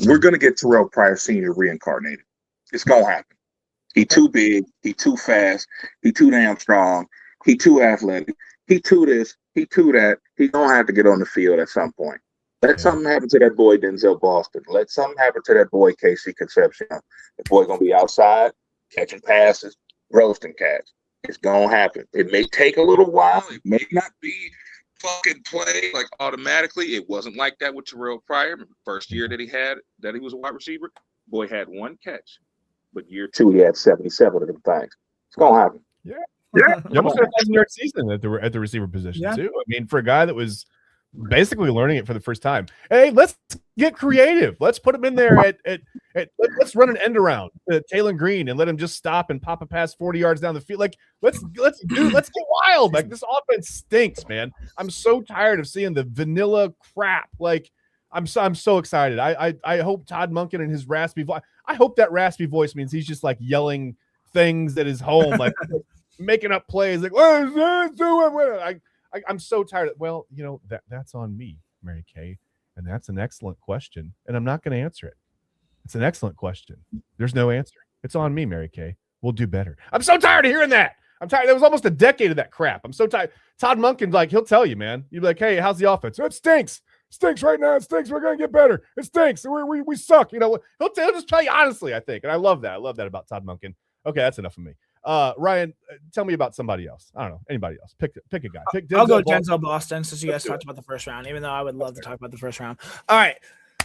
We're gonna get Terrell Pryor Sr. reincarnated. It's gonna happen. He too big. He too fast. He too damn strong. He too athletic. He too this. He too that. He gonna have to get on the field at some point. Let something happen to that boy Denzel Boston. Let something happen to that boy KC Concepcion. The boy gonna be outside catching passes, roasting cats. It's gonna happen. It may take a little while. It may not be fucking play like automatically. It wasn't like that with Terrell Pryor. First year that he was a wide receiver, boy had one catch. But year 2, he had 77 of them things. It's gonna happen. Yeah. You almost had a 1,000-yard season at the receiver position too. I mean, for a guy that was basically learning it for the first time. Hey, let's get creative. Let's put him in there let's run an end around to Taylor Green and let him just stop and pop a pass 40 yards down the field. Like let's get wild. Like this offense stinks, man. I'm so tired of seeing the vanilla crap. Like I'm so excited. I hope Todd Monken and his raspy voice. I hope that raspy voice means he's just like yelling things at his home, like making up plays. Like I'm so tired. Well, that's on me, Mary Kay, and that's an excellent question, and I'm not going to answer it. It's an excellent question. There's no answer. It's on me, Mary Kay. We'll do better. I'm so tired of hearing that. I'm tired. There was almost a decade of that crap. I'm so tired. Todd Monken's like, he'll tell you, man. You'll be like, hey, how's the offense? It stinks. Stinks right now. It stinks. We're going to get better. It stinks. We suck. He'll just tell you honestly, I think. And I love that. I love that about Todd Monken. Okay, that's enough of me. Ryan, tell me about somebody else. I don't know. Anybody else. Pick a guy. I'll go Denzel Boston since you guys talked about the first round, even though I would love to talk about the first round. All right.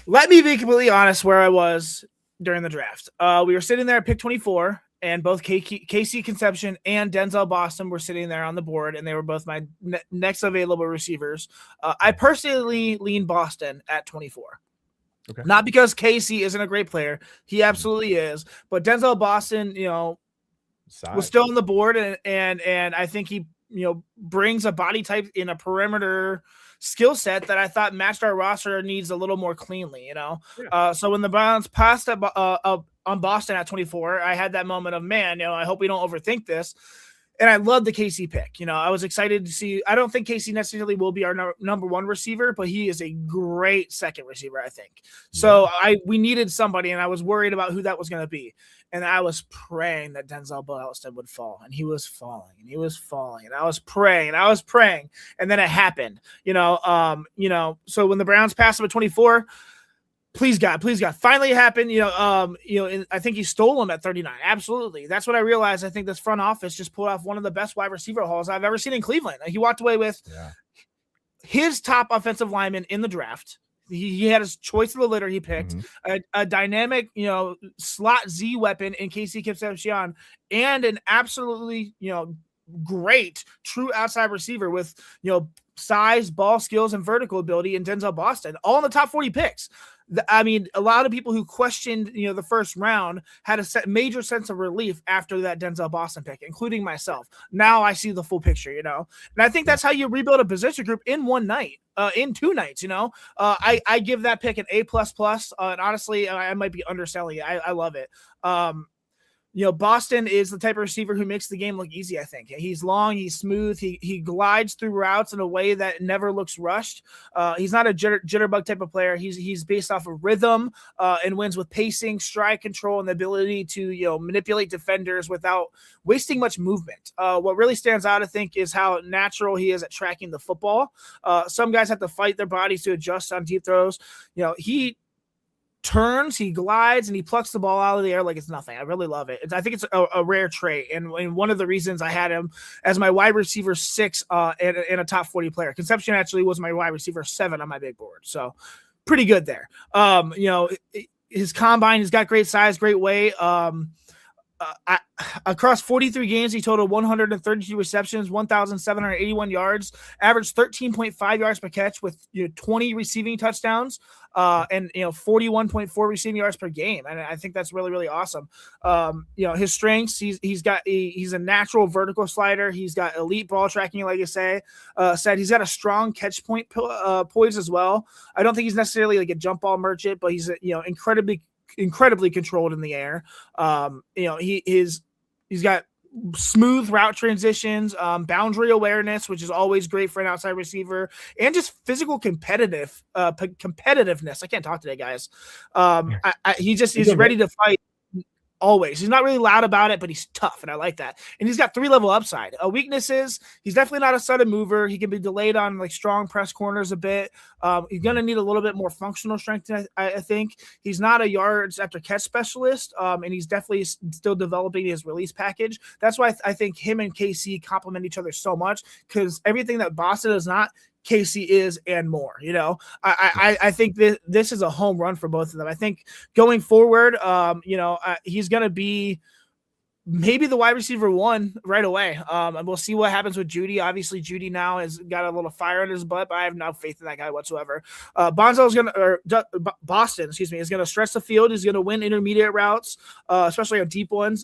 Let me be completely honest where I was during the draft. We were sitting there at pick 24, and both KC Concepcion and Denzel Boston were sitting there on the board, and they were both my next available receivers. I personally lean Boston at 24. Okay. Not because KC isn't a great player. He absolutely is. But Denzel Boston, was still on the board, and I think he brings a body type in a perimeter skill set that I thought matched our roster needs a little more cleanly. So when the Browns passed on Boston at 24, I had that moment of, man, I hope we don't overthink this. And I love the KC pick. I was excited to see. I don't think KC necessarily will be our number one receiver, but he is a great second receiver, I think. So we needed somebody, and I was worried about who that was going to be. And I was praying that Denzel Boston would fall, and he was falling, and he was falling, and I was praying, and then it happened. So when the Browns passed him at 24. Please God. Finally it happened. And I think he stole him at 39. Absolutely. That's what I realized. I think this front office just pulled off one of the best wide receiver hauls I've ever seen in Cleveland. He walked away with his top offensive lineman in the draft. He had his choice of the litter he picked, a dynamic, slot Z weapon in KC Concepcion, and an absolutely, great true outside receiver with, size, ball skills, and vertical ability in Denzel Boston, all in the top 40 picks. I mean, a lot of people who questioned, the first round had a major sense of relief after that Denzel Boston pick, including myself. Now I see the full picture, and I think that's how you rebuild a position group in one night, in 2 nights. I give that pick an A++. And honestly, I might be underselling it. I love it. Boston is the type of receiver who makes the game look easy, I think. He's long, he's smooth, he glides through routes in a way that never looks rushed. He's not a jitterbug type of player. He's based off of rhythm and wins with pacing, stride control, and the ability to manipulate defenders without wasting much movement. What really stands out, I think, is how natural he is at tracking the football. Some guys have to fight their bodies to adjust on deep throws. He turns, he glides, and he plucks the ball out of the air like it's nothing. I really love it. I think it's a rare trait, and one of the reasons I had him as my wide receiver 6 in a top 40 player. Concepcion actually was my wide receiver 7 on my big board, so pretty good there. His combine, he's got great size, great weight. Across 43 games, he totaled 132 receptions, 1,781 yards, averaged 13.5 yards per catch with 20 receiving touchdowns, and 41.4 receiving yards per game. And I think that's really, really awesome. His strengths, he's a natural vertical slider. He's got elite ball tracking, like I said he's got a strong catch point poise as well. I don't think he's necessarily like a jump ball merchant, but he's incredibly controlled in the air. He's got smooth route transitions, boundary awareness, which is always great for an outside receiver, and just physical competitiveness. I can't talk today, guys. He's ready to fight. always. He's not really loud about it, but he's tough, and I like that. And he's got 3-level upside. Weaknesses, he's definitely not a sudden mover. He can be delayed on like strong press corners a bit. He's going to need a little bit more functional strength, I think. He's not a yards after catch specialist, and he's definitely still developing his release package. That's why I think him and KC complement each other so much, because everything that Boston is not, KC is, and more. I think this is a home run for both of them. I think going forward, he's going to be maybe the wide receiver 1 right away. And we'll see what happens with Judy. Obviously, Judy now has got a little fire in his butt, but I have no faith in that guy whatsoever. Boston is going to stretch the field. He's going to win intermediate routes, especially on deep ones.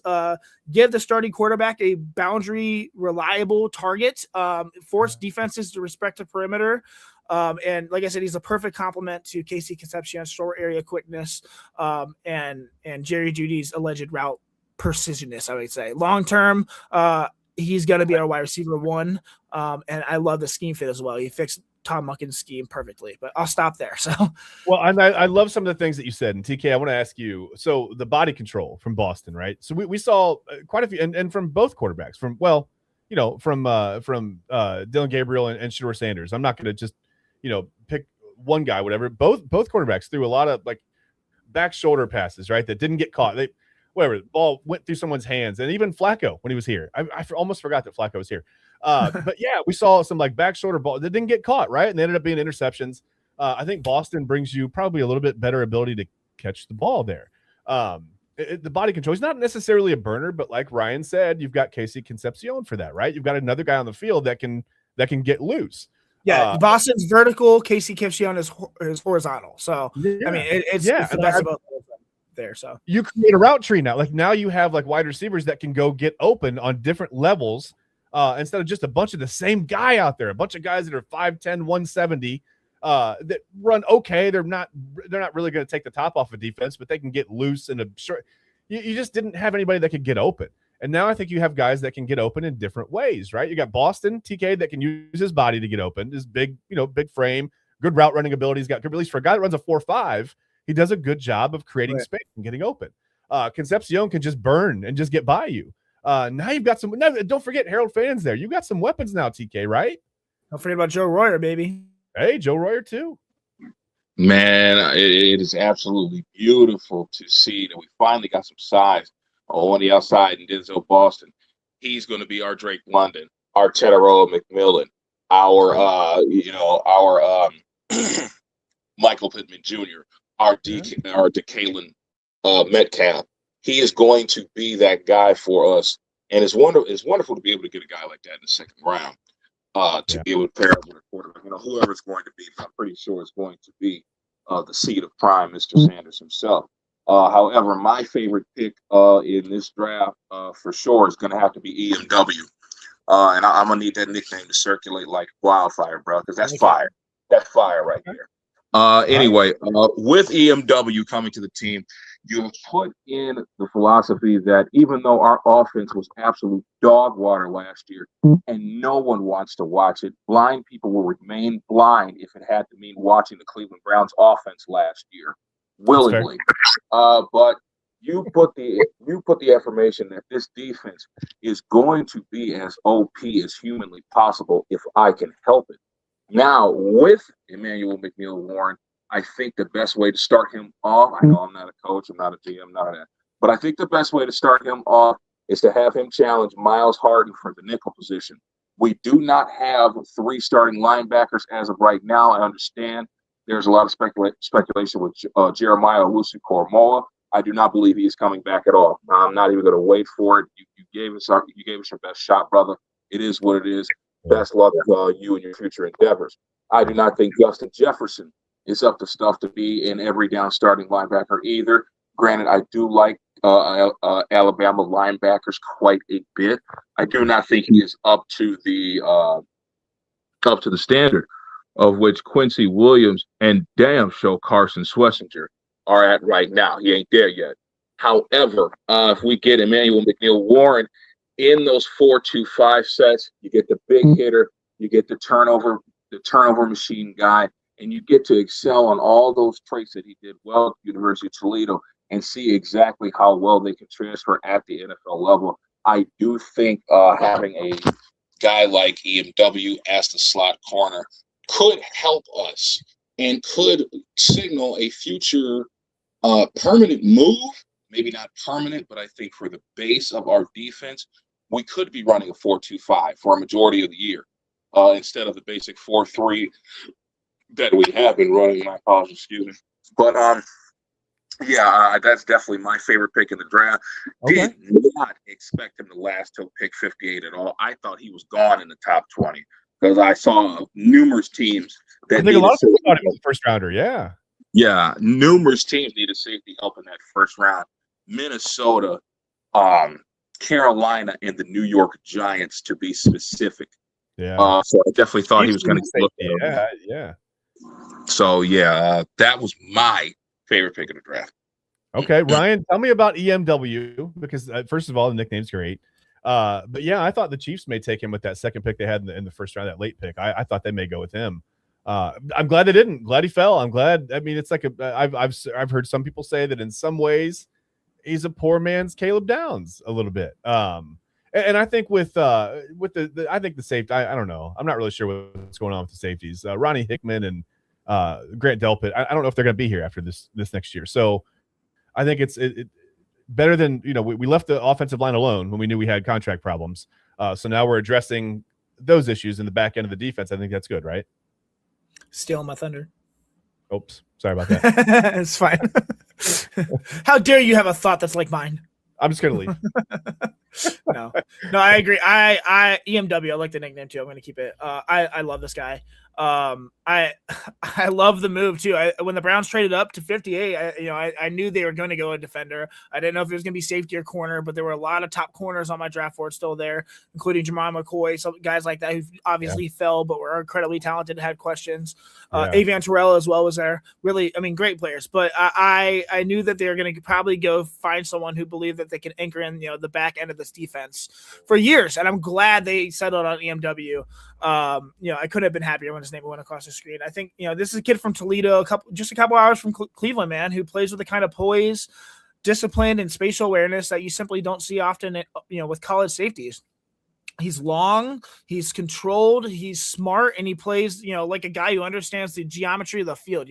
Give the starting quarterback a boundary reliable target. Force defenses to respect the perimeter. And like I said, he's a perfect complement to Casey Concepcion's short area quickness, and Jerry Judy's alleged route precisionness, I would say. Long term, he's going to be our wide receiver 1, and I love the scheme fit as well. He fixed Tom Muckin's scheme perfectly, but I'll stop there. So, well, and I love some of the things that you said. And TK, I want to ask you, so the body control from Boston, right? So we saw quite a few, and from both quarterbacks, from Dylan Gabriel and Shedeur Sanders. I'm not going to just pick one guy, whatever. Both quarterbacks threw a lot of like back shoulder passes, right, that didn't get caught. The ball went through someone's hands. And even Flacco, when he was here, I almost forgot that Flacco was here. But yeah, we saw some like back shoulder ball that didn't get caught, right? And they ended up being interceptions. I think Boston brings you probably a little bit better ability to catch the ball there. The body control is not necessarily a burner, but like Ryan said, you've got Casey Concepcion for that, right? You've got another guy on the field that can get loose. Yeah, Boston's vertical, Casey Concepcion is horizontal. So yeah. I mean, it's the best of both of them there. So you create a route tree now. Like now you have like wide receivers that can go get open on different levels, instead of just a bunch of the same guy out there. A bunch of guys that are 5'10", 170, that run okay. They're not really going to take the top off of defense, but they can get loose in a short. You just didn't have anybody that could get open. And now I think you have guys that can get open in different ways, right? You got Boston, TK, that can use his body to get open. His big frame, good route running ability. He's got good release. For a guy that runs a 4.5, he does a good job of creating space and getting open. Concepcion can just burn and just get by you. Now you've got some. No, don't forget Harold Fann's there. You've got some weapons now, TK, right? Don't forget about Joe Royer, baby. Hey, Joe Royer too. Man, it is absolutely beautiful to see that we finally got some size on the outside in Denzel Boston. He's going to be our Drake London, our Tedderoa McMillan, our Michael Pittman Jr., our DeKalen Metcalf. He is going to be that guy for us, and it's wonderful to be able to get a guy like that in the second round, to be able to pair up with a quarterback. Whoever it's going to be, but I'm pretty sure it's going to be the seed of prime, Mr. Sanders himself. However, my favorite pick in this draft for sure is going to have to be EMW. And I'm going to need that nickname to circulate like wildfire, bro, because that's fire. That's fire right there. Anyway, with EMW coming to the team, you have put in the philosophy that even though our offense was absolute dog water last year and no one wants to watch it, blind people will remain blind if it had to mean watching the Cleveland Browns offense last year willingly. But you put the affirmation that this defense is going to be as OP as humanly possible if I can help it. Now, with Emmanuel McNeil-Warren, I think the best way to start him off, I know I'm not a coach, I'm not a GM, none of that, but I think the best way to start him off is to have him challenge Miles Harden for the nickel position. We do not have 3 starting linebackers as of right now. I understand there's a lot of speculation with Jeremiah Owusu-Koramoah. I do not believe he is coming back at all. I'm not even going to wait for it. You gave us your best shot, brother. It is what it is. Best luck to you and your future endeavors. I do not think Justin Jefferson is up to stuff to be an every down starting linebacker either. Granted, I do like Alabama linebackers quite a bit. I do not think he is up to the standard of which Quincy Williams and damn show Carson Schlesinger are at right now. He ain't there yet. However, if we get Emmanuel McNeil-Warren in those 4-2-5 sets, you get the big hitter, you get the turnover machine guy, and you get to excel on all those traits that he did well at the University of Toledo. and see exactly how well they can transfer at the NFL level. I do think having a guy like EMW as the slot corner could help us and could signal a future permanent move. Maybe not permanent, but I think for the base of our defense, we could be running a 4-2-5 for a majority of the year instead of the basic 4-3 that we have been running. My apologies, excuse me. But that's definitely my favorite pick in the draft. Okay. Did not expect him to last till pick 58 at all. I thought he was gone in the top 20 because I saw numerous teams that I think a lot of people thought he was needed a first rounder. Yeah. yeah, numerous teams needed safety help in that first round. Minnesota, Carolina, and the New York Giants, to be specific. Yeah. So I definitely thought he was going to look safety. at him. Yeah. So that was my favorite pick of the draft. Okay, Ryan, tell me about EMW because first of all, the nickname's great. But yeah, I thought the Chiefs may take him with that second pick they had in the first round, that late pick. I thought they may go with him. I'm glad they didn't. Glad he fell. I'm glad. I mean, it's like I've heard some people say that in some ways he's a poor man's Caleb Downs a little bit. And I think with the I think the safety, I don't know. I'm not really sure what's going on with the safeties. Ronnie Hickman and Grant Delpit. I don't know if they're going to be here after this next year. So I think it's better than, we left the offensive line alone when we knew we had contract problems. So now we're addressing those issues in the back end of the defense. I think that's good, right? Stealing my thunder. Oops, sorry about that. It's fine. How dare you have a thought that's like mine? I'm just gonna leave. No, I agree. I EMW. I like the nickname too. I'm gonna keep it. I love this guy. I love the move too. When the Browns traded up to 58, I knew they were going to go a defender. I didn't know if it was going to be safety or corner, but there were a lot of top corners on my draft board still there, including Jamal McCoy, some guys like that who obviously fell but were incredibly talented and had questions. Avian Terrell as well was there. Really, great players. But I knew that they were going to probably go find someone who believed that they could anchor in the back end of this defense for years, and I'm glad they settled on EMW. I couldn't have been happier when his name went across the screen. I think, this is a kid from Toledo, just a couple hours from Cleveland, man, who plays with the kind of poise, discipline, and spatial awareness that you simply don't see often, with college safeties. He's long, he's controlled, he's smart, and he plays, like a guy who understands the geometry of the field,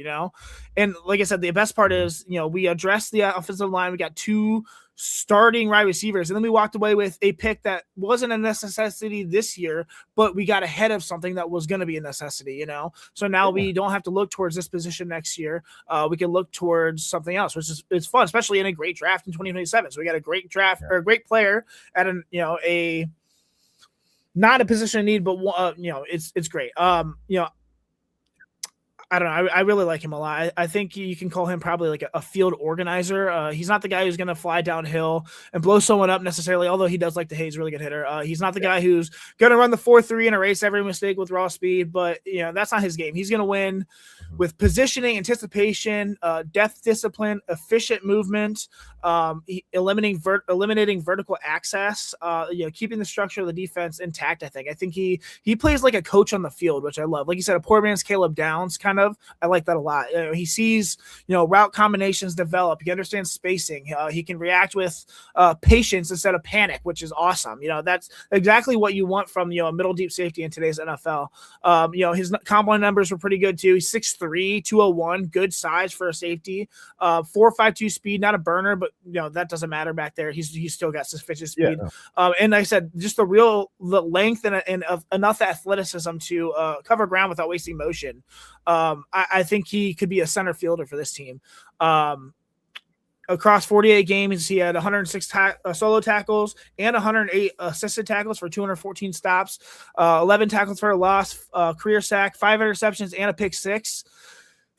And like I said, the best part is, we addressed the offensive line. We got 2 starting wide receivers, and then we walked away with a pick that wasn't a necessity this year, but we got ahead of something that was going to be a necessity, So now we don't have to look towards this position next year. We can look towards something else, which is it's fun, especially in a great draft in 2027. So we got a great draft or a great player at a not a position of need, but it's great. I don't know. I really like him a lot. I think you can call him probably like a field organizer. He's not the guy who's going to fly downhill and blow someone up necessarily, although he does like the Hayes, really good hitter. He's not the guy who's going to run the 4-3 and erase every mistake with raw speed, but that's not his game. He's going to win with positioning, anticipation, depth discipline, efficient movement, eliminating vertical access, keeping the structure of the defense intact. I think he plays like a coach on the field, which I love. Like you said, a poor man's Caleb Downs kind of. I like that a lot. He sees, route combinations develop. He understands spacing. He can react with patience instead of panic, which is awesome. That's exactly what you want from, a middle deep safety in today's NFL. His combine numbers were pretty good too. He's 6'3", 201, good size for a safety. 4.52 speed, not a burner, but that doesn't matter back there. He's still got sufficient speed. Yeah. And like I said, just the length and enough athleticism to cover ground without wasting motion. I think he could be a center fielder for this team. Across 48 games, he had 106 solo tackles and 108 assisted tackles for 214 stops, 11 tackles for a loss, career sack, 5 interceptions, and a pick 6.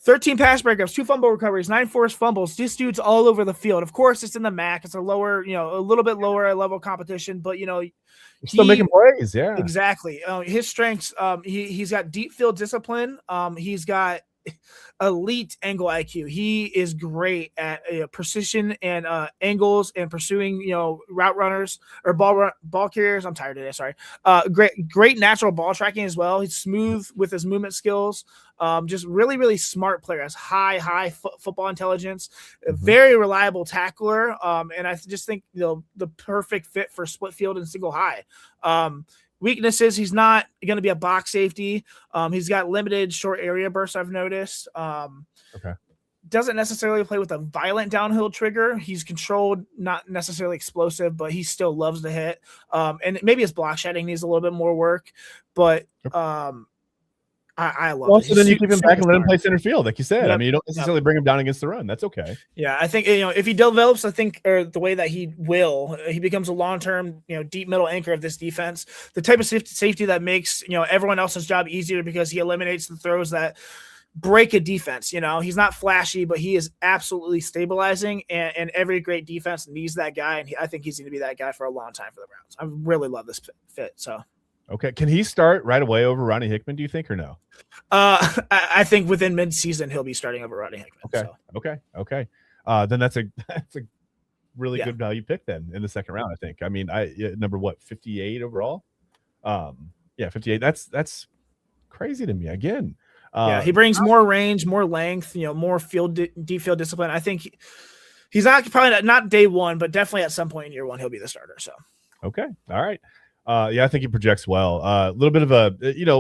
13 pass breakups, 2 fumble recoveries, 9 forced fumbles. This dude's all over the field. Of course, it's in the MAC. It's a lower, a little bit lower level competition, but he's still making plays. Yeah, exactly. His strengths, he's got deep field discipline. He's got elite angle IQ. He is great at precision and angles and pursuing, route runners or ball carriers. I'm tired today. Sorry. Great natural ball tracking as well. He's smooth with his movement skills. Just really, really smart player. Has high football intelligence. A very reliable tackler. And I just think the perfect fit for split field and single high. Weaknesses, he's not going to be a box safety. He's got limited short area bursts, I've noticed. Okay. Doesn't necessarily play with a violent downhill trigger. He's controlled, not necessarily explosive, but he still loves to hit. And maybe his block shedding needs a little bit more work, but I love it. So then you keep him back and let him play center field, like you said. Yep. I mean, you don't necessarily bring him down against the run. That's okay. Yeah, I think if he develops, the way that he becomes a long-term, deep middle anchor of this defense. The type of safety that makes everyone else's job easier because he eliminates the throws that break a defense. He's not flashy, but he is absolutely stabilizing, and every great defense needs that guy. And I think he's going to be that guy for a long time for the Browns. I really love this fit. So. Okay. Can he start right away over Ronnie Hickman, do you think, or no? I think within mid-season he'll be starting over Ronnie Hickman. Okay. Okay. Then that's a really good value pick then in the second round, I think. I mean, number 58 overall? 58. That's crazy to me again. He brings more range, more length, more deep field discipline. I think he's probably not day one, but definitely at some point in year one he'll be the starter. So okay. All right. I think he projects well. A little bit of a,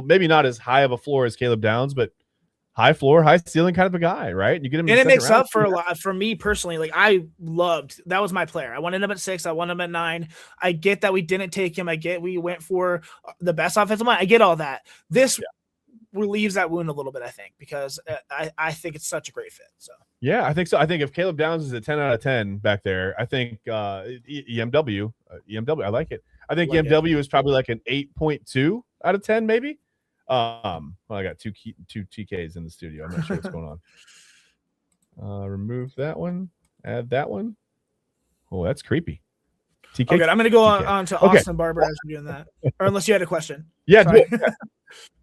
maybe not as high of a floor as Caleb Downs, but high floor, high ceiling kind of a guy, right? You get him, and it makes up for a lot for me personally. Like that was my player. I wanted him at 6. I wanted him at 9. I get that we didn't take him. I get we went for the best offensive line. I get all that. This relieves that wound a little bit, I think, because I think it's such a great fit. So yeah, I think so. I think if Caleb Downs is a 10 out of 10 back there, I think EMW, I like it. I think EMW is probably like an 8.2 out of 10, maybe. Well, I got two TKs in the studio. I'm not sure what's going on. Remove that one. Add that one. Oh, that's creepy. TK. Okay, I'm going to go on to Austin Barber as we're doing that. Or unless you had a question. Yeah.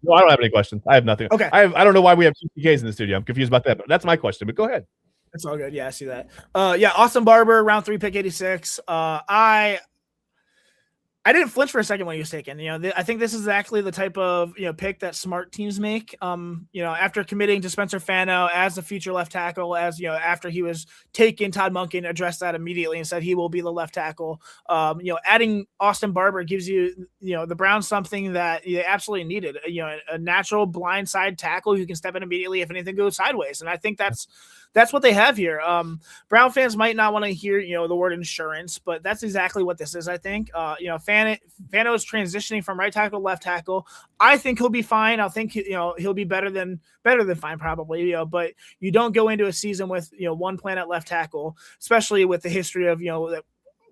No, I don't have any questions. I have nothing. Okay. I don't know why we have 2 TKs in the studio. I'm confused about that, but that's my question. But go ahead. It's all good. Yeah, I see that. Austin Barber, round 3, pick 86. I didn't flinch for a second when he was taken. I think this is exactly the type of pick that smart teams make. After committing to Spencer Fano as the future left tackle, after he was taken, Todd Monken addressed that immediately and said he will be the left tackle. Adding Austin Barber gives you the Browns something that they absolutely needed. A natural blind side tackle who can step in immediately if anything goes sideways, and I think that's what they have here. Brown fans might not want to hear, the word insurance, but that's exactly what this is. I think, Fano is transitioning from right tackle to left tackle. I think he'll be fine. I think, he'll be better than fine probably, but you don't go into a season with, one plan at left tackle, especially with the history of,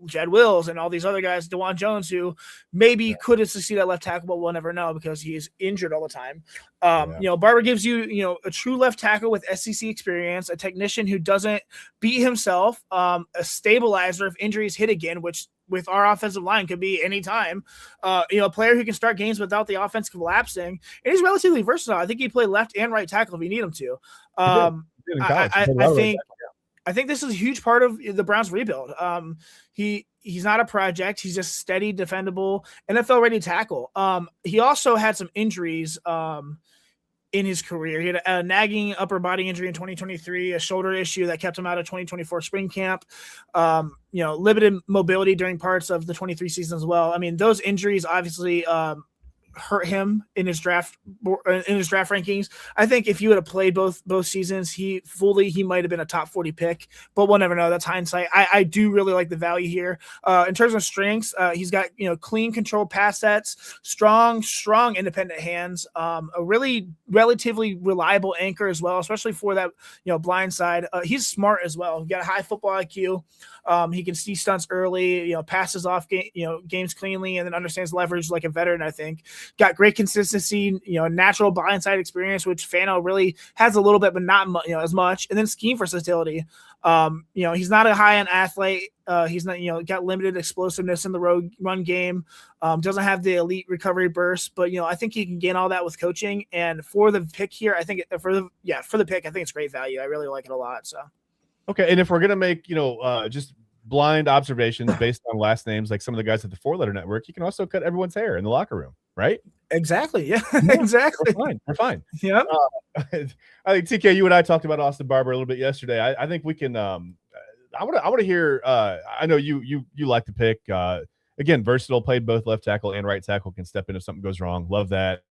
Jed Wills and all these other guys, DeJuan Jones, who maybe could succeed at left tackle, but we'll never know because he's injured all the time. Barber gives you, a true left tackle with SEC experience, a technician who doesn't beat himself, a stabilizer if injuries hit again, which with our offensive line could be any time. A player who can start games without the offense collapsing, and he's relatively versatile. I think he play left and right tackle if you need him to. I think this is a huge part of the Browns rebuild. He's not a project. He's just steady, defendable, NFL-ready tackle. He also had some injuries in his career. He had a nagging upper body injury in 2023, a shoulder issue that kept him out of 2024 spring camp. Limited mobility during parts of the 23 season as well. I mean, those injuries obviously hurt him in his draft rankings. I think if you would have played both seasons, he might have been a top 40 pick, but we'll never know. That's hindsight. I do really like the value here. In terms of strengths, he's got, clean controlled pass sets, strong independent hands, a really relatively reliable anchor as well, especially for that, blind side. He's smart as well. He's got a high football IQ. He can see stunts early, passes off games cleanly, and then understands leverage like a veteran, I think. got great consistency, natural blindside experience, which Fano really has a little bit, but not as much. And then scheme versatility. He's not a high-end athlete. He's not, got limited explosiveness in the run game. Doesn't have the elite recovery burst, but I think he can gain all that with coaching. And for the pick here, I think for the pick, I think it's great value. I really like it a lot. So, okay. And if we're gonna make just blind observations based on last names, like some of the guys at the 4-letter network, you can also cut everyone's hair in the locker room, right? Exactly. Yeah, exactly. We're fine. Yeah. I think TK, you and I talked about Austin Barber a little bit yesterday. I think we can. I want to hear. I know you like the pick. Again, versatile, played both left tackle and right tackle, can step in if something goes wrong. Love that.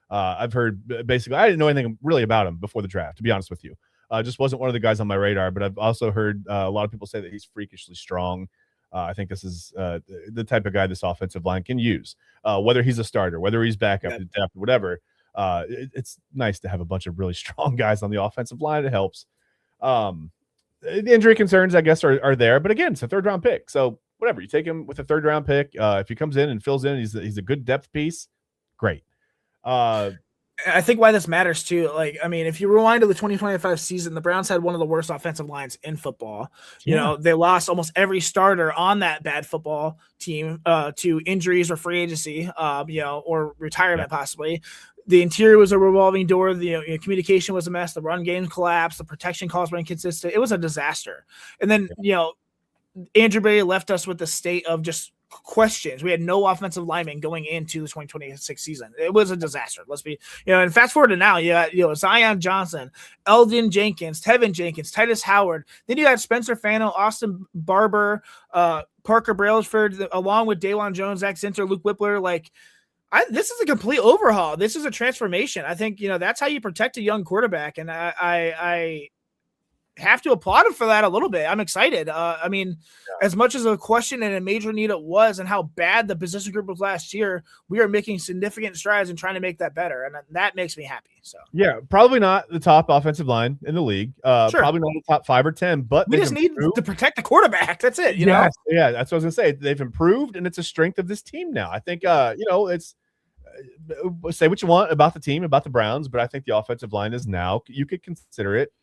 I've heard basically. I didn't know anything really about him before the draft, to be honest with you. Just wasn't one of the guys on my radar, but I've also heard a lot of people say that he's freakishly strong. I think this is the type of guy this offensive line can use, whether he's a starter, whether he's backup, depth, whatever. It's nice to have a bunch of really strong guys on the offensive line. It helps. The injury concerns, I guess, are there, but again, it's a 3rd-round pick, so whatever. You take him with a 3rd-round pick. If he comes in and fills in, he's a good depth piece. Great. I think why this matters too. If you rewind to the 2025 season, the Browns had one of the worst offensive lines in football. They lost almost every starter on that bad football team to injuries or free agency, or retirement possibly. The interior was a revolving door. The communication was a mess. The run game collapsed. The protection calls were inconsistent. It was a disaster. And then, Andrew Berry left us with the state of just questions. We had no offensive linemen going into the 2026 season. It was a disaster. Let's be, and fast forward to now, Zion Johnson, Eldon Jenkins, Tevin Jenkins, Titus Howard. Then you had Spencer Fano, Austin Barber, Parker Brailsford, along with Daylon Jones, Zach Zinter, Luke Whippler. This is a complete overhaul. This is a transformation. I think, that's how you protect a young quarterback. And I have to applaud him for that a little bit. I'm excited. As much as a question and a major need it was, and how bad the position group was last year, we are making significant strides in trying to make that better. And that makes me happy. So yeah, probably not the top offensive line in the league. Sure. Probably not the top 5 or 10, but we just need to protect the quarterback. That's it. Yeah, that's what I was gonna say. They've improved, and it's a strength of this team now. I think, it's say what you want about the team, about the Browns, but I think the offensive line is now, you could consider it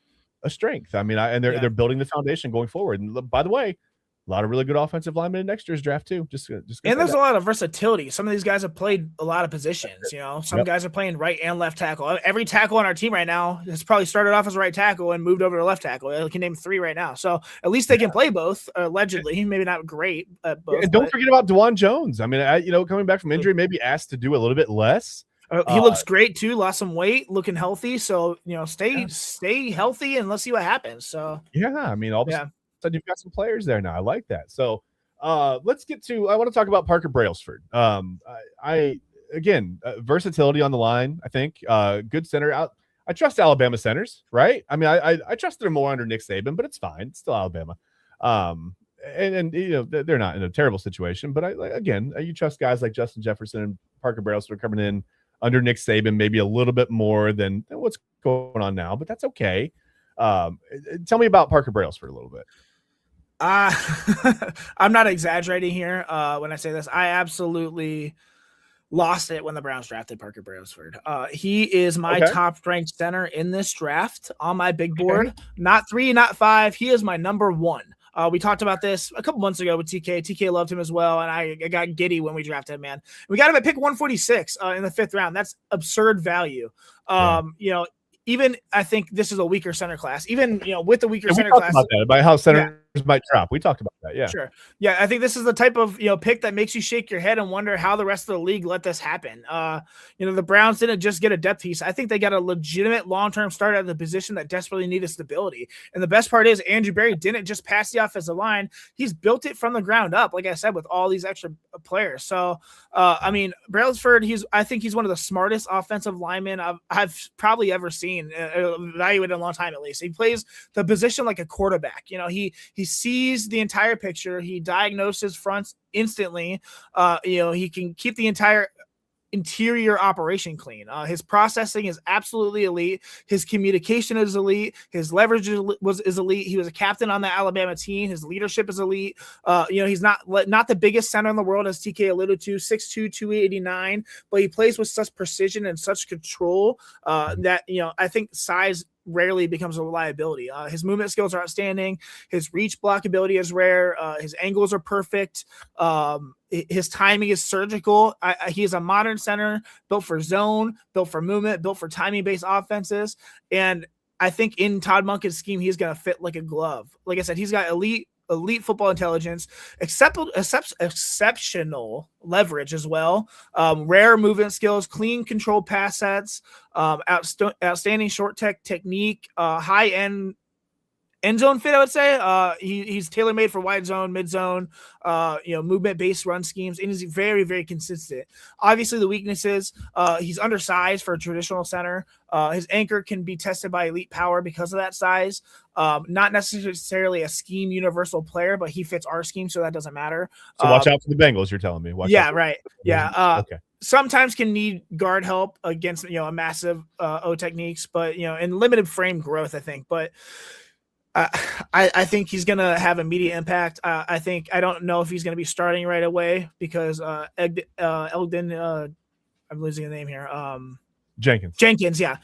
a strength. They're building the foundation going forward. And by the way, a lot of really good offensive linemen in next year's draft too. And there's a lot of versatility. Some of these guys have played a lot of positions. Some guys are playing right and left tackle. Every tackle on our team right now has probably started off as a right tackle and moved over to left tackle. I can name 3 right now. So at least they can play both. Allegedly, maybe not great at both. And don't forget about DeJuan Jones. Coming back from injury, maybe asked to do a little bit less. He looks great too. Lost some weight, looking healthy. So stay healthy and let's see what happens. So all of a sudden you've got some players there now. I like that. So let's get to. I want to talk about Parker Brailsford. Versatility on the line. I think good center out. I trust Alabama centers, right? I trusted them more under Nick Saban, but it's fine. It's still Alabama. And they're not in a terrible situation, but you trust guys like Justin Jefferson and Parker Brailsford coming in under Nick Saban, maybe a little bit more than what's going on now, but that's okay. Tell me about Parker Brailsford a little bit. I'm not exaggerating here when I say this. I absolutely lost it when the Browns drafted Parker Brailsford. He is my top-ranked center in this draft on my big board. Okay. Not 3, not 5. He is my number 1. We talked about this a couple months ago with TK. TK loved him as well, and I got giddy when we drafted him, man. We got him at pick 146 in the 5th round. That's absurd value. Even I think this is a weaker center class. Even with the weaker center class, about how centers might drop. We talked about that. Yeah, sure. Yeah, I think this is the type of pick that makes you shake your head and wonder how the rest of the league let this happen. The Browns didn't just get a depth piece. I think they got a legitimate long-term start at the position that desperately needed stability. And the best part is Andrew Berry didn't just pass the offensive line; he's built it from the ground up. Like I said, with all these extra players. So, Brailsford, I think he's one of the smartest offensive linemen I've probably ever seen. Evaluated in a long time, at least. He plays the position like a quarterback. He sees the entire picture. He diagnoses fronts instantly. He can keep the entire interior operation clean. His processing is absolutely elite. His communication is elite. His leverage is elite. He was a captain on the Alabama team. His leadership is elite. He's not the biggest center in the world, as TK alluded to, 6'2", 289, but he plays with such precision and such control that, I think size rarely becomes a liability. His movement skills are outstanding. His reach block ability is rare. His angles are perfect. His timing is surgical. He is a modern center, built for zone, built for movement, built for timing-based offenses. And I think in Todd Monken's scheme, he's going to fit like a glove. Like I said, he's got elite football intelligence, exceptional leverage as well, rare movement skills, clean control pass sets, outstanding short technique, high end zone fit, I would say. He's tailor-made for wide zone, mid zone, movement-based run schemes, and he's very, very consistent. Obviously, the weaknesses, he's undersized for a traditional center. His anchor can be tested by elite power because of that size. Not necessarily a scheme universal player, but he fits our scheme, so that doesn't matter. So watch out for the Bengals, you're telling me. Right. Yeah. Okay. Sometimes can need guard help against, a massive O techniques, but, in limited frame growth, I think. But I think he's going to have immediate impact. I don't know if he's going to be starting right away because Elgden, I'm losing the name here. Jenkins, yeah,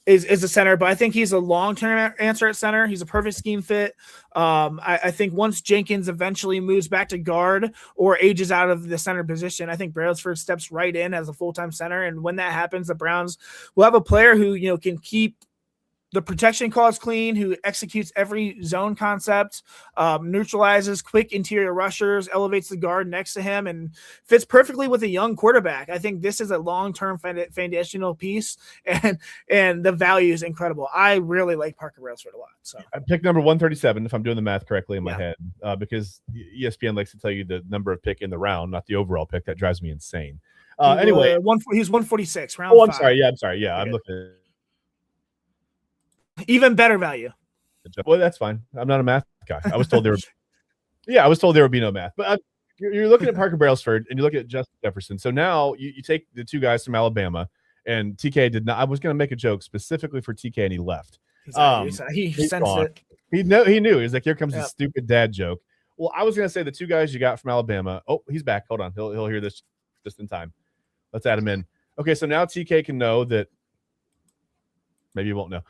is a center, but I think he's a long-term answer at center. He's a perfect scheme fit. I think once Jenkins eventually moves back to guard or ages out of the center position, I think Brailsford steps right in as a full-time center. And when that happens, the Browns will have a player who, can keep the protection calls clean, who executes every zone concept, neutralizes quick interior rushers, elevates the guard next to him, and fits perfectly with a young quarterback. I think this is a long-term foundational piece, and the value is incredible. I really like Parker Brailsford a lot. So I picked number 137, if I'm doing the math correctly in my head, because ESPN likes to tell you the number of pick in the round, not the overall pick. That drives me insane. Anyway, he's 146. Round 5. I'm sorry. Yeah, I'm looking at even better value. Well, that's fine. I'm not a math guy. I was told there would be no math. But you're looking at Parker Brailsford and you look at Justin Jefferson. So now you take the two guys from Alabama, and TK did not. I was going to make a joke specifically for TK, and he left. He sensed it. He knew. He was like, "Here comes the stupid dad joke." Well, I was going to say the two guys you got from Alabama. Oh, he's back. Hold on. He'll hear this just in time. Let's add him in. Okay, so now TK can know that. Maybe you won't know.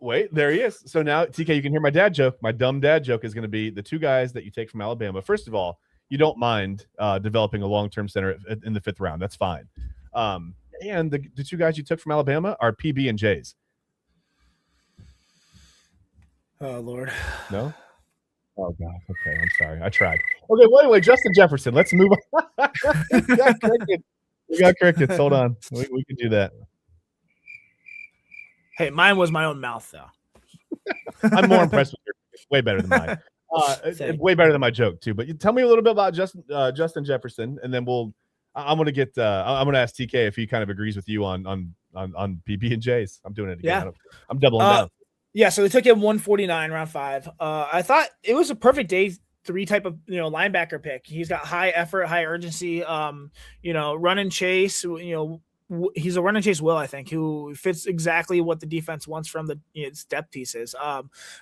Wait, there he is. So now, TK, you can hear my dad joke. My dumb dad joke is going to be the two guys that you take from Alabama. First of all, you don't mind developing a long-term center in the 5th round. That's fine. And the two guys you took from Alabama are PB and J's. Oh, Lord. No? Oh, God. Okay, I'm sorry. I tried. Okay, well, anyway, Justin Jefferson. Let's move on. We got crickets. Hold on. We can do that. Hey, mine was my own mouth, though. I'm more impressed with yours. Way better than mine. Way better than my joke, too. But tell me a little bit about Justin Jefferson, and then I'm going to ask TK if he kind of agrees with you on PB and J's. I'm doing it again. Yeah. I'm doubling down. Yeah, so they took him 149, round 5. I thought it was a perfect day 3 type of linebacker pick. He's got high effort, high urgency, run and chase, he's a run and chase will, I think, who fits exactly what the defense wants from the depth pieces.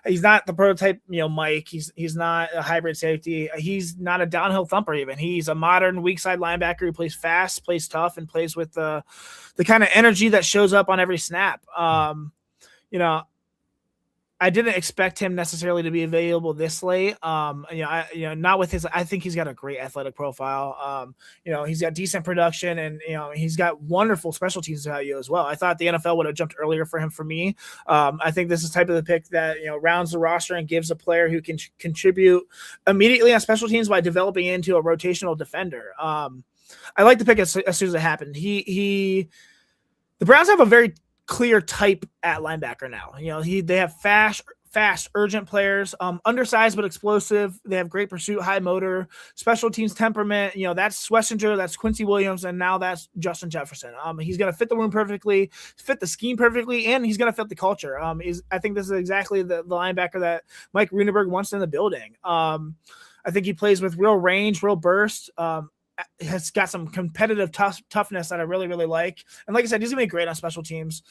He's not the prototype, Mike. He's not a hybrid safety. He's not a downhill thumper even. He's a modern weak side linebacker who plays fast, plays tough, and plays with the kind of energy that shows up on every snap. I didn't expect him necessarily to be available this late. Not with his. I think he's got a great athletic profile. He's got decent production, and he's got wonderful special teams value as well. I thought the NFL would have jumped earlier for him. For me, I think this is the type of the pick that rounds the roster and gives a player who can contribute immediately on special teams by developing into a rotational defender. I like the pick as soon as it happened. The Browns have a very clear type at linebacker now. They have fast, urgent players, undersized but explosive. They have great pursuit, high motor, special teams temperament. That's Schlesinger, that's Quincy Williams, and now that's Justin Jefferson. He's going to fit the room perfectly, fit the scheme perfectly, and he's going to fit the culture. I think this is exactly the linebacker that Mike Runeberg wants in the building. I think he plays with real range, real burst. has got some competitive toughness that I really, really like. And like I said, he's gonna be great on special teams.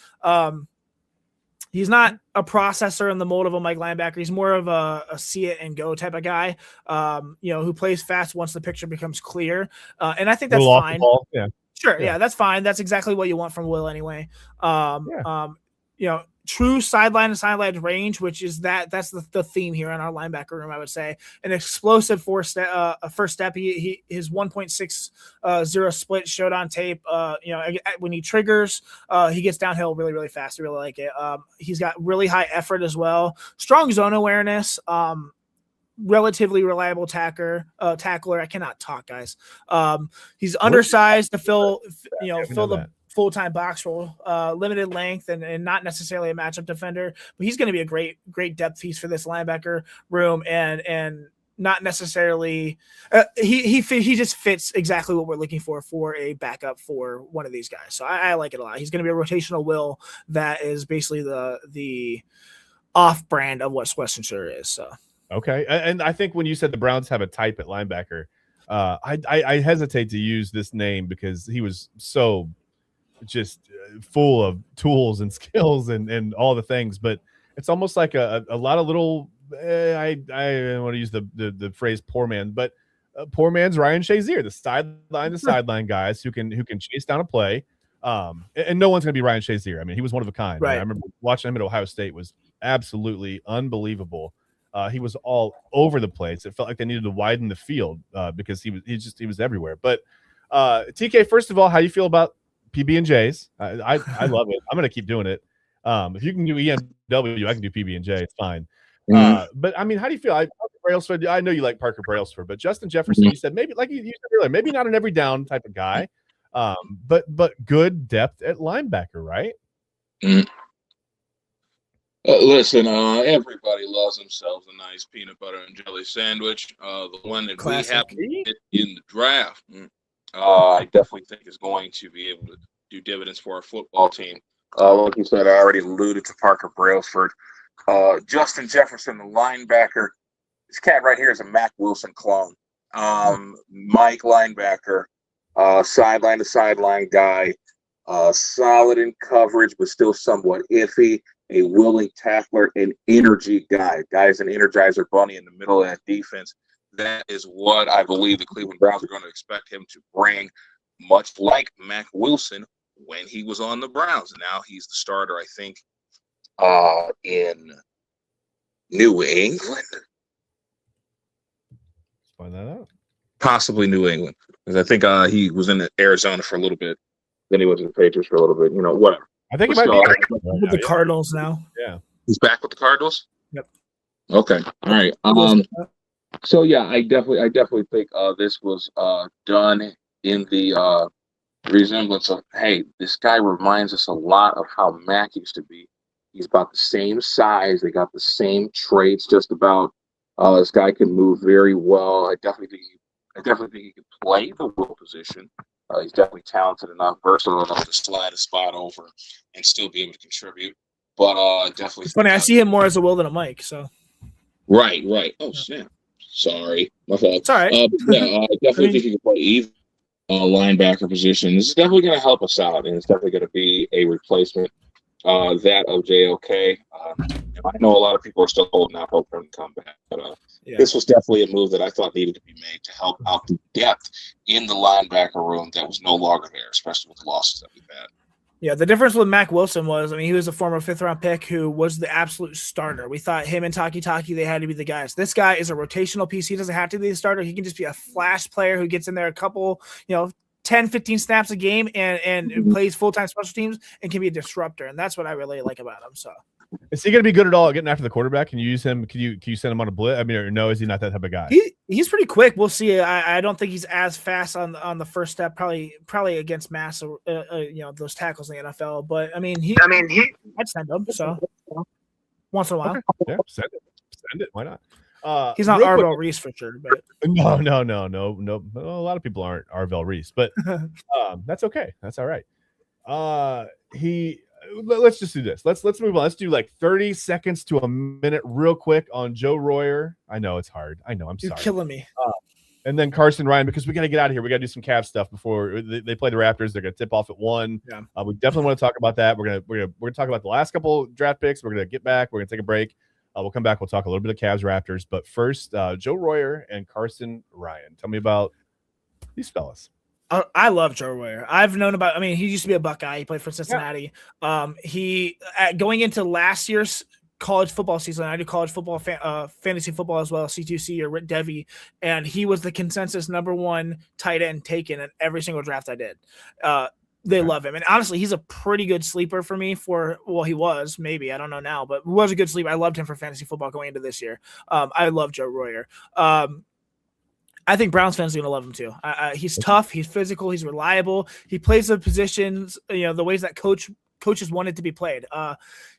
He's not a processor in the mold of a Mike linebacker. He's more of a see it and go type of guy, who plays fast once the picture becomes clear. And I think that's fine. Yeah. Sure. Yeah, that's fine. That's exactly what you want from Will anyway. True sideline to sideline range, which is that's the theme here in our linebacker room, I would say. An explosive first step. His 1.60 split showed on tape. When he triggers, he gets downhill really, really fast. I really like it. He's got really high effort as well. Strong zone awareness. Relatively reliable tackler. I cannot talk, guys. He's undersized to fill the full-time box role, limited length and not necessarily a matchup defender, but he's going to be a great depth piece for this linebacker room and not necessarily he just fits exactly what we're looking for a backup for one of these guys. So I like it a lot. He's going to be a rotational Will that is basically the off brand of what Weston Sure is. So. Okay. And I think when you said the Browns have a type at linebacker, I hesitate to use this name because he was so just full of tools and skills and all the things, but it's almost like a lot of little I don't want to use the phrase poor man, but poor man's Ryan Shazier, the sideline guys who can chase down a play. And no one's gonna be Ryan Shazier. I mean, he was one of a kind. Right. I remember watching him at Ohio State was absolutely unbelievable. He was all over the place. It felt like they needed to widen the field because he was everywhere. But TK, first of all, how do you feel about PB&Js? I love it. I'm going to keep doing it. If you can do EMW, I can do PB&J. It's fine. But I mean, how do you feel? I know you like Parker Brailsford, but Justin Jefferson, you said maybe like you said earlier, maybe not an every down type of guy, but good depth at linebacker, right? Listen, everybody loves themselves a nice peanut butter and jelly sandwich. The one that Classic. we have in the draft, I definitely think is going to be able to do dividends for our football team. Like you said, I already alluded to Parker Brailsford. Justin Jefferson, the linebacker. This cat right here is a Mac Wilson clone. Mike linebacker, sideline to sideline guy, solid in coverage, but still somewhat iffy. A willing tackler, an energy guy. Guy's an energizer bunny in the middle of that defense. That is what I believe the Cleveland Browns are going to expect him to bring, much like Mac Wilson when he was on the Browns. Now he's the starter, I think, in New England. Let's find that out. Possibly New England. Because I think he was in Arizona for a little bit. Then he was in the Patriots for a little bit. Whatever. I think he might be with the Cardinals now. Yeah. He's back with the Cardinals? Yep. Okay. All right. So yeah, I definitely think this was done in the resemblance of, hey, this guy reminds us a lot of how Mac used to be. He's about the same size. They got the same traits just about. This guy can move very well. I definitely think he can play the will position. He's definitely talented enough, versatile enough to slide a spot over and still be able to contribute. But definitely. It's funny. I see him more as a Will than a Mike. So. Right. Oh, snap. Sorry, my fault. It's all right. I definitely think he can play either linebacker position. This is definitely going to help us out, and it's definitely going to be a replacement that of JLK. I know a lot of people are still holding out hope for him to come back, but this was definitely a move that I thought needed to be made to help out the depth in the linebacker room that was no longer there, especially with the losses that we've had. Yeah, the difference with Mac Wilson was, he was a former 5th-round pick who was the absolute starter. We thought him and Taki, they had to be the guys. This guy is a rotational piece. He doesn't have to be the starter. He can just be a flash player who gets in there a couple, 10, 15 snaps a game and plays full-time special teams and can be a disruptor. And that's what I really like about him. So, is he going to be good at all at getting after the quarterback? Can you use him? Can you send him on a blitz? I mean, or no, is he not that type of guy? He's pretty quick. We'll see. I don't think he's as fast on the first step. Probably against mass, those tackles in the NFL. But I'd send him. So once in a while, okay. Yeah, send it. Why not? He's not Arvell Reese for sure. But no. A lot of people aren't Arvell Reese, but that's okay. That's all right. Let's just do this. Let's move on. Let's do like 30 seconds to a minute real quick on Joe Royer. I know it's hard. I know. I'm sorry. You're killing me. And then Carson Ryan, because we got to get out of here. We got to do some Cavs stuff before they play the Raptors. They're going to tip off at 1. Yeah. We definitely want to talk about that. We're gonna talk about the last couple draft picks. We're going to get back. We're going to take a break. We'll come back. We'll talk a little bit of Cavs Raptors. But first, Joe Royer and Carson Ryan. Tell me about these fellas. I love Joe Royer. I've known about. I mean, he used to be a Buckeye. He played for Cincinnati. Yeah. He going into last year's college football season. I do college football, fantasy football as well, C2C or Devy, and he was the consensus #1 tight end taken in every single draft I did. They love him, and honestly, he's a pretty good sleeper for me. He was maybe, I don't know now, but was a good sleeper. I loved him for fantasy football going into this year. I love Joe Royer. I think Browns fans are going to love him too. He's tough. He's physical. He's reliable. He plays the positions, the ways that coaches want it to be played.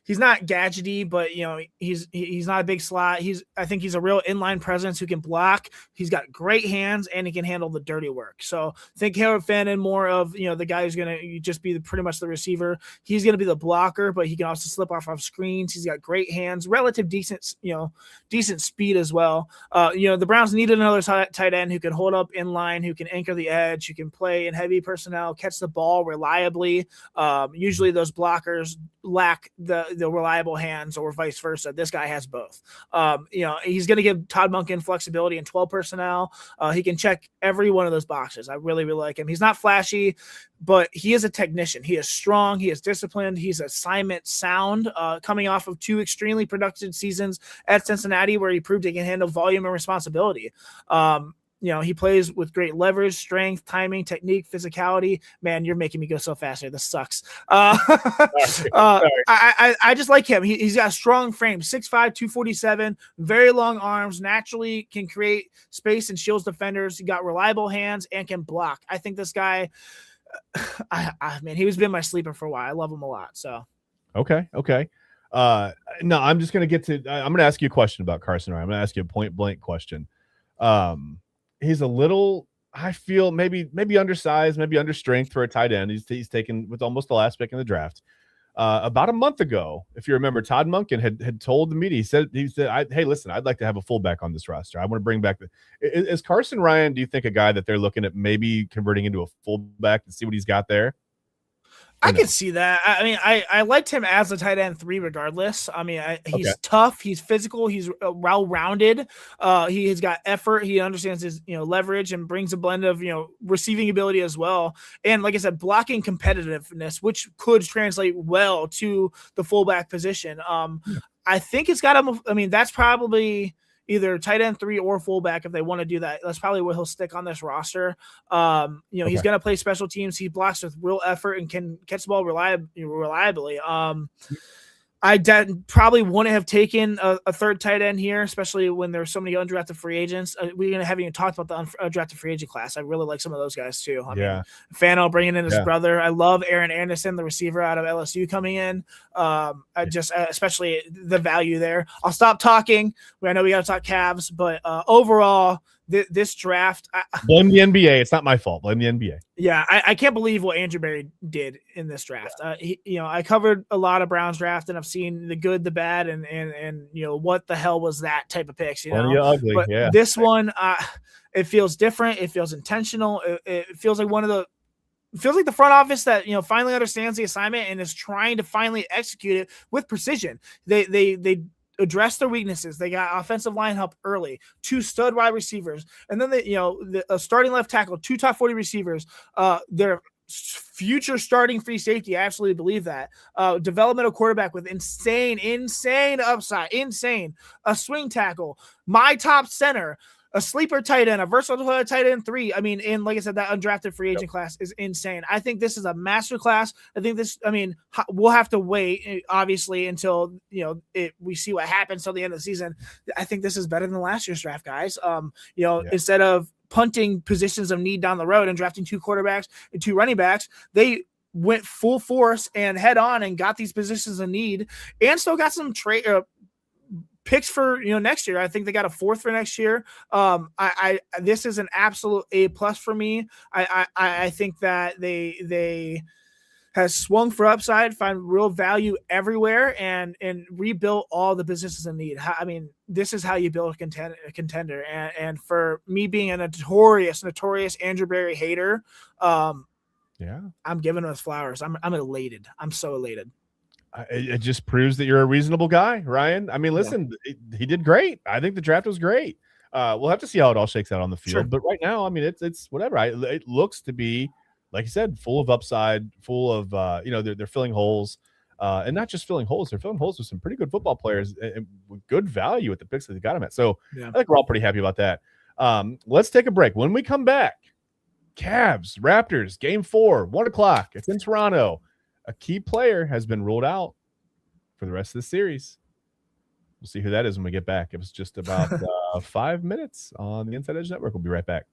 He's not gadgety, but he's not a big slot. I think he's a real inline presence who can block. He's got great hands and he can handle the dirty work. So think Harold Fannin more of the guy who's going to just be pretty much the receiver. He's going to be the blocker, but he can also slip off screens. He's got great hands, relative decent speed as well. The Browns needed another tight end who can hold up in line, who can anchor the edge, who can play in heavy personnel, catch the ball reliably. Usually those blockers lack the reliable hands or vice versa. This guy has both. He's going to give Todd Monken flexibility in 12 personnel. He can check every one of those boxes. I really, really like him. He's not flashy, but he is a technician. He is strong. He is disciplined. He's assignment sound, coming off of 2 extremely productive seasons at Cincinnati where he proved he can handle volume and responsibility. He plays with great leverage, strength, timing, technique, physicality. Man, you're making me go so fast here. This sucks. I just like him. He's got a strong frame, 6'5", 247, very long arms, naturally can create space and shields defenders. He got reliable hands and can block. I think this guy, he's been my sleeper for a while. I love him a lot. So, okay. No, I'm just going to I'm going to ask you a question about Carson Ryan. I'm going to ask you a point blank question. He's a little, I feel maybe undersized, maybe under strength for a tight end. He's taken with almost the last pick in the draft. About a month ago, if you remember, Todd Monken had told the media, he said, hey, listen, I'd like to have a fullback on this roster. I want to bring back is Carson Ryan, do you think a guy that they're looking at maybe converting into a fullback to see what he's got there? I could see that. I liked him as a tight end 3 regardless. He's tough. He's physical. He's well-rounded. He has got effort. He understands his leverage and brings a blend of receiving ability as well. And like I said, blocking competitiveness, which could translate well to the fullback position. I think it's got him. That's probably either tight end 3 or fullback if they want to do that. That's probably where he'll stick on this roster. He's going to play special teams. He blocks with real effort and can catch the ball reliably. I probably wouldn't have taken a third tight end here, especially when there's so many undrafted free agents. We're going to have even talked about the undrafted free agent class. I really like some of those guys too. Fano bringing in his brother. I love Aaron Anderson, the receiver out of LSU coming in. Especially the value there. I'll stop talking. I know we got to talk Cavs, but overall, this draft, blame the NBA. It's not my fault. Blame the NBA. Yeah, I can't believe what Andrew Berry did in this draft. I covered a lot of Browns draft, and I've seen the good, the bad, and what the hell was that type of picks. Ugly. But this one, it feels different. It feels intentional. It feels like the front office that finally understands the assignment and is trying to finally execute it with precision. They address their weaknesses. They got offensive line help early, 2 stud wide receivers, and then a starting left tackle, 2 top 40 receivers. Their future starting free safety, I absolutely believe that. Developmental quarterback with insane upside, a swing tackle, my top center, a sleeper tight end, a versatile tight end 3. And like I said, that undrafted free agent class is insane. I think this is a master class. I think we'll have to wait, obviously, until, we see what happens till the end of the season. I think this is better than last year's draft, guys. Instead of punting positions of need down the road and drafting 2 quarterbacks and 2 running backs, they went full force and head on and got these positions of need and still got some picks for next year. I think they got a 4th for next year. This is an absolute A+ for me. I think that they has swung for upside, find real value everywhere, and rebuilt all the businesses in need. I mean, this is how you build a contender. And for me being a notorious Andrew Berry hater, yeah, I'm giving us flowers. I'm elated. I'm so elated. It just proves that you're a reasonable guy, Ryan. I mean, listen, he did great. I think the draft was great. We'll have to see how it all shakes out on the field. Sure. But right now, I mean, it's whatever. It looks to be, like you said, full of upside, full of they're filling holes, and not just filling holes. They're filling holes with some pretty good football players and with good value at the picks that they got them at. So I think we're all pretty happy about that. Let's take a break. When we come back, Cavs, Raptors, Game 4, 1:00. It's in Toronto. A key player has been ruled out for the rest of the series. We'll see who that is when we get back. It was just about 5 minutes on the Inside Edge Network. We'll be right back.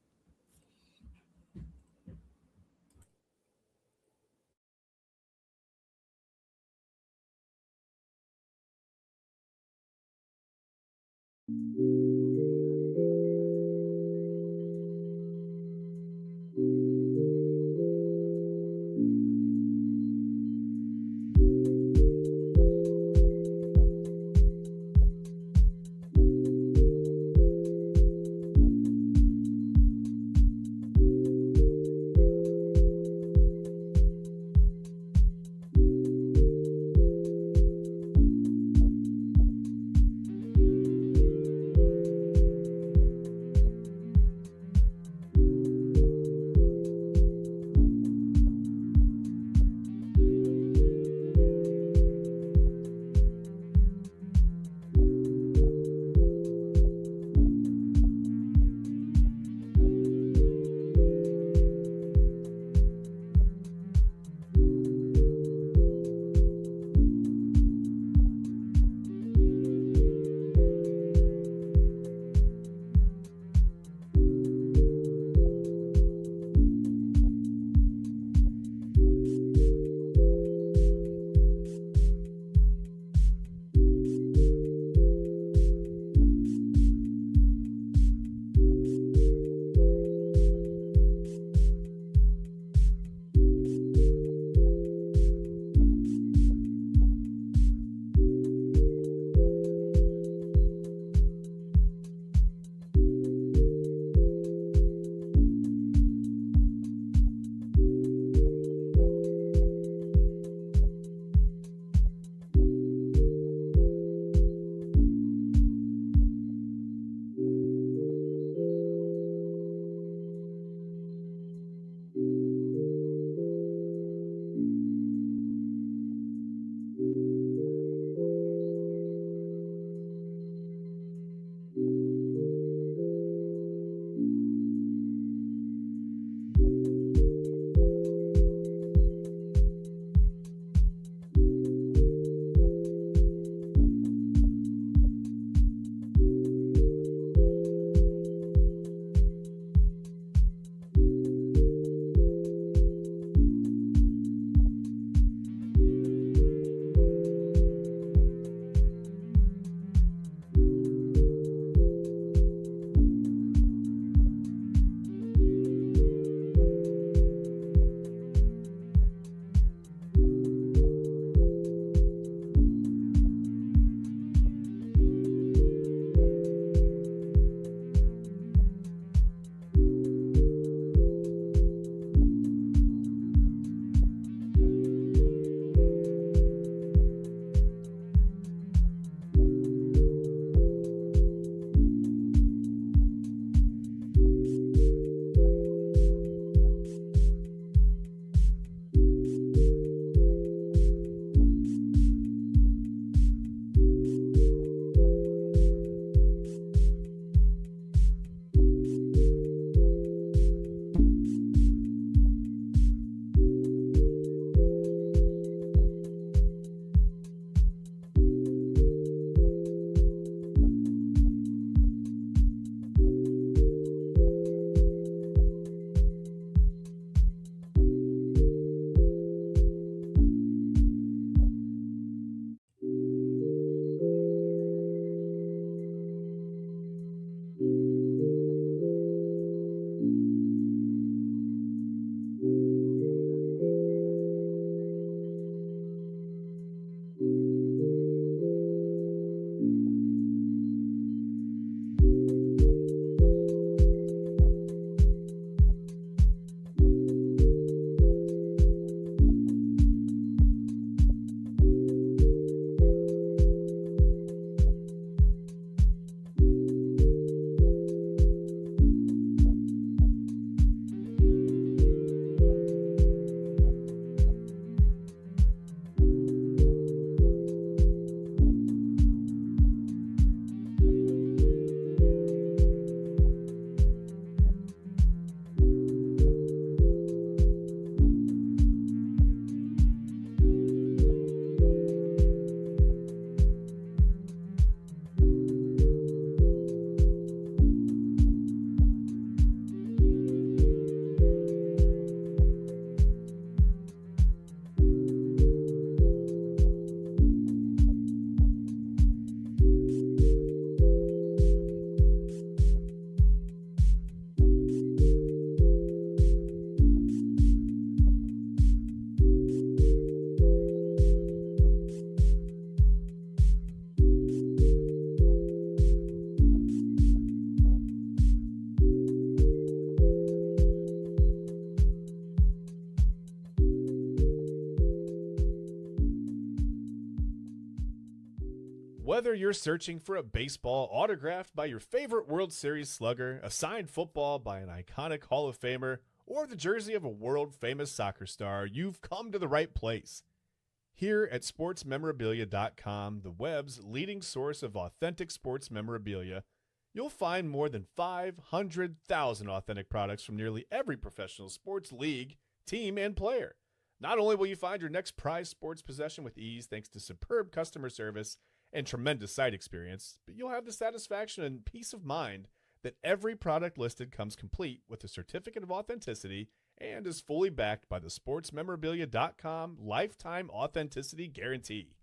Whether you're searching for a baseball autographed by your favorite World Series slugger, a signed football by an iconic Hall of Famer, or the jersey of a world-famous soccer star, you've come to the right place. Here at sportsmemorabilia.com, the web's leading source of authentic sports memorabilia, you'll find more than 500,000 authentic products from nearly every professional sports league, team, and player. Not only will you find your next prized sports possession with ease thanks to superb customer service and tremendous site experience, but you'll have the satisfaction and peace of mind that every product listed comes complete with a certificate of authenticity and is fully backed by the sportsmemorabilia.com lifetime authenticity guarantee.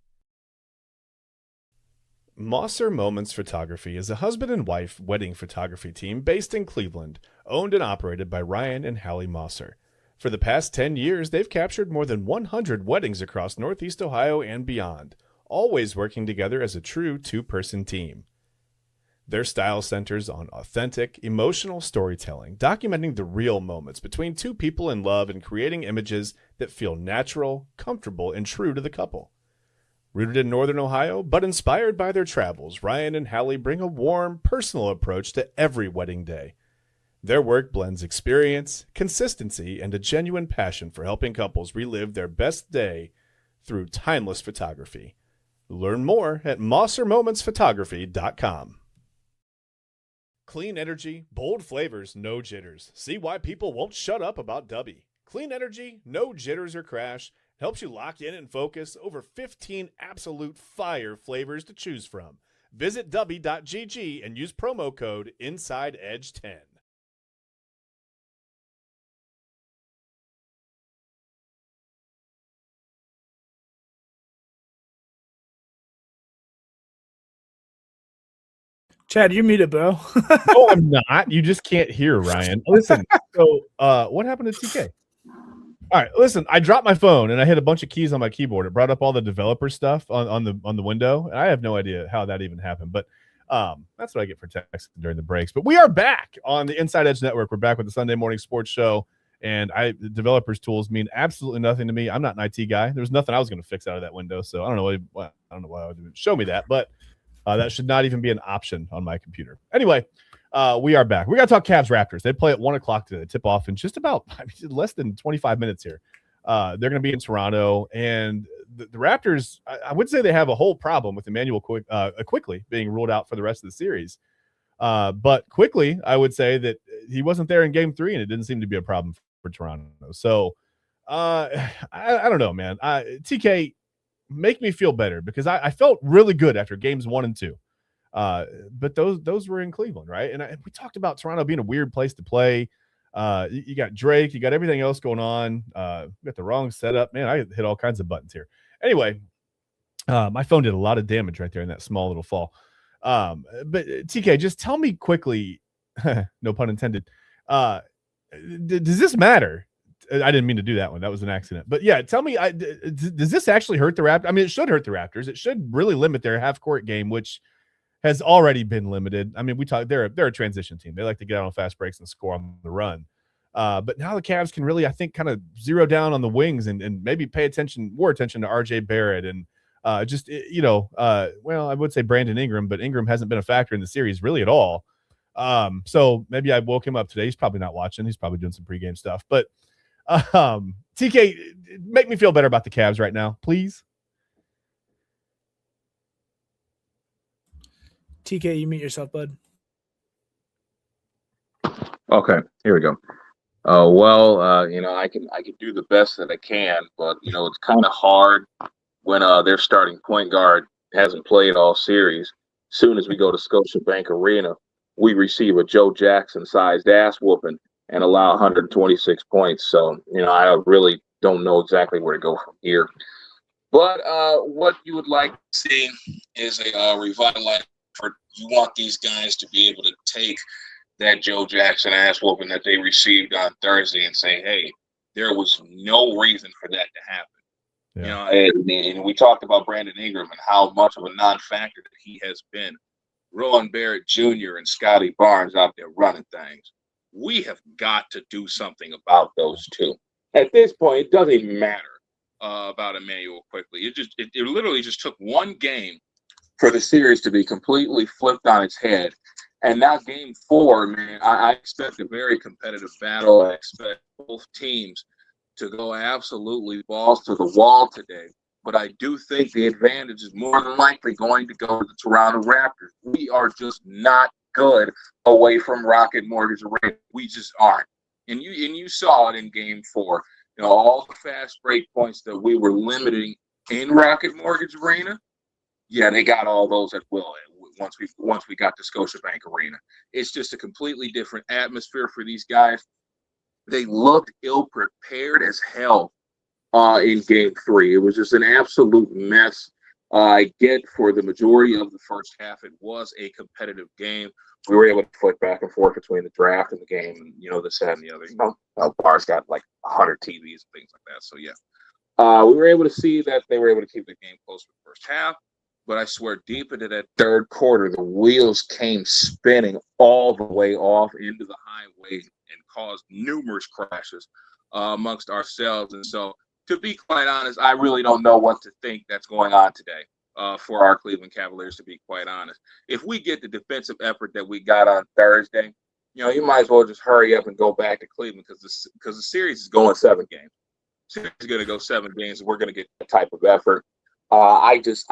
Mossor Moments Photography is a husband and wife wedding photography team based in Cleveland, owned and operated by Bryan and Hallie Mossor. For the past 10 years, they've captured more than 100 weddings across Northeast Ohio and beyond, always working together as a true two-person team. Their style centers on authentic, emotional storytelling, documenting the real moments between two people in love and creating images that feel natural, comfortable, and true to the couple. Rooted in Northern Ohio, but inspired by their travels, Ryan and Hallie bring a warm, personal approach to every wedding day. Their work blends experience, consistency, and a genuine passion for helping couples relive their best day through timeless photography. Learn more at MossorMomentsPhotography.com. Clean energy, bold flavors, no jitters. See why people won't shut up about Dubby. Clean energy, no jitters or crash. Helps you lock in and focus. Over 15 absolute fire flavors to choose from. Visit Dubby.gg and use promo code InsideEdge10. Chad, you're muted, bro. No, I'm not. You just can't hear, Ryan. Listen, so what happened to TK? All right, listen, I dropped my phone and I hit a bunch of keys on my keyboard. It brought up all the developer stuff on the window. And I have no idea how that even happened, but that's what I get for texting during the breaks. But we are back on the Inside Edge Network. We're back with the Sunday morning sports show, and the developers tools mean absolutely nothing to me. I'm not an IT guy. There was nothing I was going to fix out of that window, so I don't know why I would show me that, but that should not even be an option on my computer. Anyway, we are back. We got to talk Cavs Raptors. They play at 1 o'clock today. They tip off in just about less than 25 minutes here. They're going to be in Toronto, and the Raptors, I would say they have a whole problem with Emmanuel Quickly being ruled out for the rest of the series. But Quickly, I would say that he wasn't there in game 3, and it didn't seem to be a problem for Toronto. So I don't know, man. TK, make me feel better, because I felt really good after games 1 and 2. But those were in Cleveland, right? And we talked about Toronto being a weird place to play. You got Drake, you got everything else going on. You got the wrong setup, man. I hit all kinds of buttons here. Anyway, my phone did a lot of damage right there in that small little fall. But TK, just tell me quickly, no pun intended. Does this matter? I didn't mean to do that one. That was an accident. But yeah, tell me, does this actually hurt the Raptors? I mean, it should hurt the Raptors. It should really limit their half-court game, which has already been limited. I mean, they're a transition team. They like to get out on fast breaks and score on the run. But now the Cavs can really, I think, kind of zero down on the wings and maybe pay more attention to RJ Barrett and I would say Brandon Ingram, but Ingram hasn't been a factor in the series really at all. So maybe I woke him up today. He's probably not watching. He's probably doing some pregame stuff. But TK, make me feel better about the Cavs right now, please. TK, you mute yourself, bud. Okay, here we go. I can do the best that I can, but it's kind of hard when their starting point guard hasn't played all series. Soon as we go to Scotiabank Arena, we receive a Joe Jackson-sized ass whooping and allow 126 points. So, I really don't know exactly where to go from here. But what you would like to see is a revitalized effort. You want these guys to be able to take that Joe Jackson ass whooping that they received on Thursday and say, hey, there was no reason for that to happen. Yeah. And we talked about Brandon Ingram and how much of a non-factor that he has been. Rowan Barrett Jr. and Scotty Barnes out there running things. We have got to do something about those two. At this point, it doesn't even matter about Emmanuel Quickly. It literally just took one game for the series to be completely flipped on its head. And now game 4, man, I expect a very competitive battle. I expect both teams to go absolutely balls to the wall today. But I do think the advantage is more than likely going to go to the Toronto Raptors. We are just not good away from Rocket Mortgage Arena. We just aren't. And you saw it in game 4. You know, all the fast break points that we were limiting in Rocket Mortgage Arena, yeah, they got all those at will once we got to Scotiabank Arena. It's just a completely different atmosphere for these guys. They looked ill-prepared as hell in game 3. It was just an absolute mess. I get for the majority of the first half, it was a competitive game. We were able to flip back and forth between the draft and the game, and, you know, this, that, and the other. You know, bars got like 100 TVs and things like that. So, yeah. We were able to see that they were able to keep the game close for the first half. But I swear, deep into that third quarter, the wheels came spinning all the way off into the highway and caused numerous crashes amongst ourselves. And so, to be quite honest, I really don't know what to think that's going on today for our Cleveland Cavaliers, to be quite honest. If we get the defensive effort that we got on Thursday, you know, you might as well just hurry up and go back to Cleveland because the series is going 7 games. The series is going to go 7 games, and we're going to get that type of effort. I just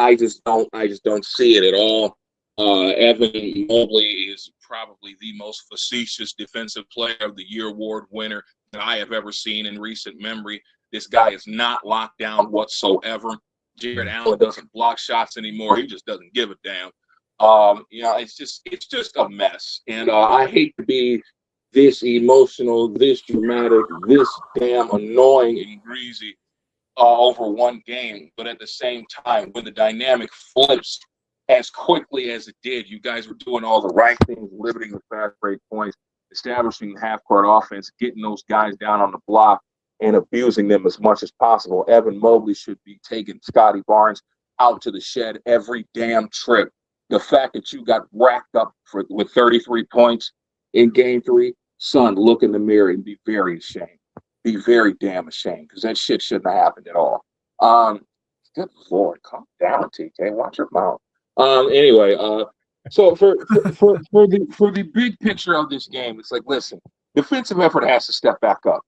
don't see it at all. Evan Mobley is probably the most facetious defensive player of the year award winner that I have ever seen in recent memory. This guy is not locked down whatsoever. Jared Allen doesn't block shots anymore. He just doesn't give a damn. You know, it's just a mess. And I hate to be this emotional, this dramatic, this damn annoying and greasy over one game, but at the same time, when the dynamic flips as quickly as it did, you guys were doing all the right things, limiting the fast break points, establishing half-court offense, getting those guys down on the block, and abusing them as much as possible. Evan Mobley should be taking Scotty Barnes out to the shed every damn trip. The fact that you got racked up with 33 points in game 3, son, look in the mirror and be very ashamed. Be very damn ashamed, because that shit shouldn't have happened at all. Good Lord, calm down, TK. Watch your mouth. Anyway, so for the big picture of this game, it's like, listen, defensive effort has to step back up.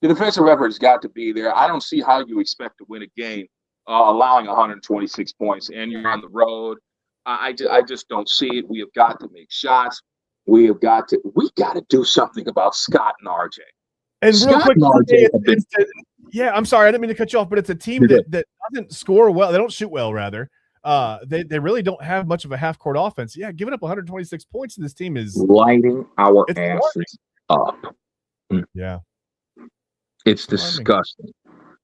The defensive effort has got to be there. I don't see how you expect to win a game allowing 126 points and you're on the road. I just don't see it. We have got to make shots. We got to do something about Scott and RJ. And real quick, yeah, I'm sorry, I didn't mean to cut you off, but it's a team that doesn't score well. They don't shoot well, rather. They really don't have much of a half-court offense. Yeah, giving up 126 points to this team is lighting our asses up. Yeah. It's disgusting.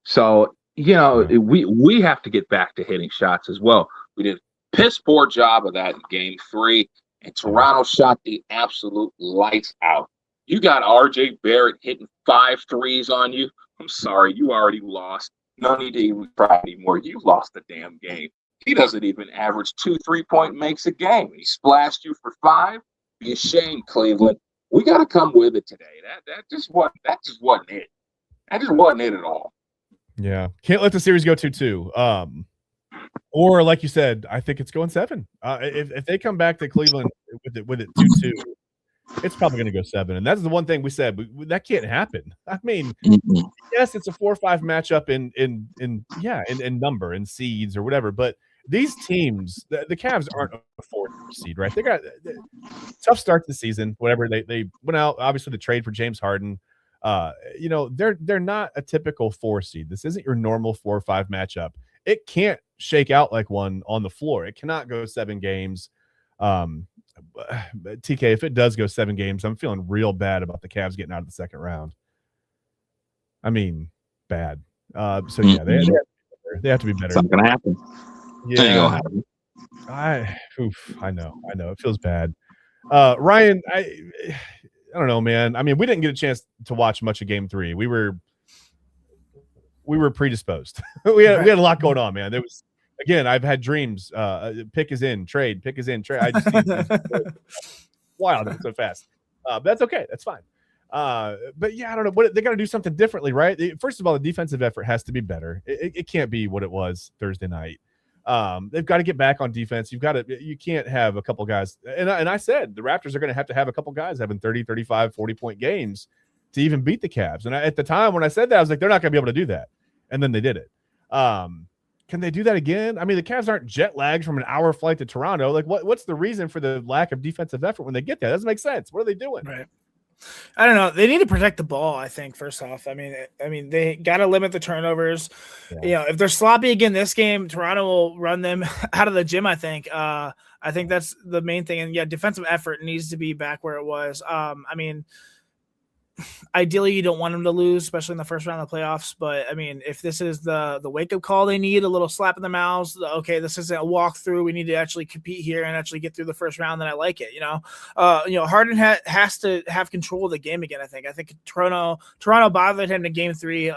So, you know, we have to get back to hitting shots as well. We did a piss poor job of that in game 3, and Toronto shot the absolute lights out. You got RJ Barrett hitting 5 threes on you. I'm sorry, you already lost. No need to even try anymore. You lost the damn game. He doesn't even average 2 3-point makes a game. He splashed you for 5. Be ashamed, Cleveland. We got to come with it today. That just wasn't it. That just wasn't it at all. Yeah, can't let the series go 2-2. Or like you said, I think it's going 7. If they come back to Cleveland with it 2-2. It's probably going to go 7, and that's the one thing we said that can't happen. I mean, yes, it's a 4-5 matchup in number and seeds or whatever, but these teams, the Cavs aren't a 4 seed, right? They got tough start to the season. Whatever they went out, obviously the trade for James Harden. You know, they're not a typical 4 seed. This isn't your normal 4-5 matchup. It can't shake out like one on the floor. It cannot go 7 games. TK, if it does go 7 games, I'm feeling real bad about the Cavs getting out of the second round. I mean, bad. So yeah, they have to be better. It's not gonna happen. Yeah, I know. It feels bad. Ryan, I don't know, man. I mean, we didn't get a chance to watch much of Game 3. We were predisposed. we had a lot going on, man. There was. Again, I've had dreams. Pick is in, trade. Pick is in, trade. I just wow, that's so fast. But that's okay. That's fine. But yeah, I don't know. They got to do something differently, right? First of all, the defensive effort has to be better. It can't be what it was Thursday night. They've got to get back on defense. You can't have a couple guys. And I said the Raptors are going to have a couple guys having 30, 35, 40-point games to even beat the Cavs. And at the time when I said that, I was like, they're not going to be able to do that. And then they did it. Can they do that again? I mean, the Cavs aren't jet lagged from an hour flight to Toronto. Like, what's the reason for the lack of defensive effort when they get there? That doesn't make sense. What are they doing? Right. I don't know. They need to protect the ball, I think, first off. I mean, they got to limit the turnovers. Yeah. You know, if they're sloppy again this game, Toronto will run them out of the gym, I think. I think that's the main thing. And, yeah, defensive effort needs to be back where it was. I mean, ideally you don't want them to lose, especially in the first round of the playoffs. But I mean, if this is the wake-up call they need, a little slap in the mouths, okay, this isn't a walkthrough. We need to actually compete here and actually get through the first round, then I like it, you know. Harden has to have control of the game again, I think. I think Toronto bothered him in game 3.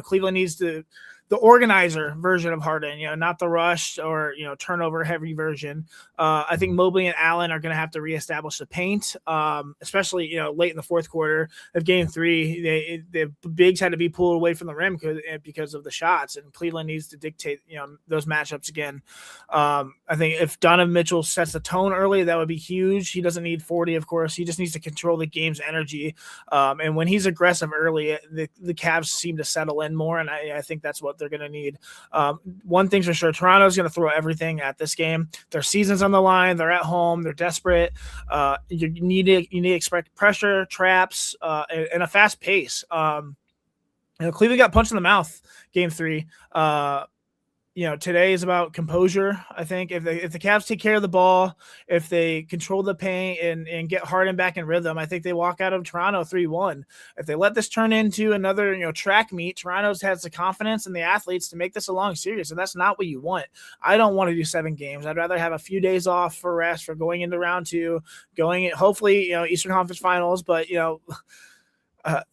Cleveland needs to the organizer version of Harden, not the rushed or, turnover heavy version. I think Mobley and Allen are going to have to reestablish the paint, especially, late in the fourth quarter of game 3. The bigs had to be pulled away from the rim because of the shots, and Cleveland needs to dictate, those matchups again. I think if Donovan Mitchell sets the tone early, that would be huge. He doesn't need 40, of course. He just needs to control the game's energy. And when he's aggressive early, the Cavs seem to settle in more, and I think that's what they're going to need. One thing's for sure, Toronto's going to throw everything at this game. Their season's on the line. They're at home. They're desperate. You need to expect pressure, traps, and a fast pace. Cleveland got punched in the mouth game 3. Today is about composure. I think if the Cavs take care of the ball, if they control the paint and get Harden back in rhythm, I think they walk out of Toronto 3-1. If they let this turn into another, track meet, Toronto's has the confidence and the athletes to make this a long series, and that's not what you want. I don't want to do 7 games. I'd rather have a few days off for rest for going into round 2, hopefully, Eastern Conference Finals, but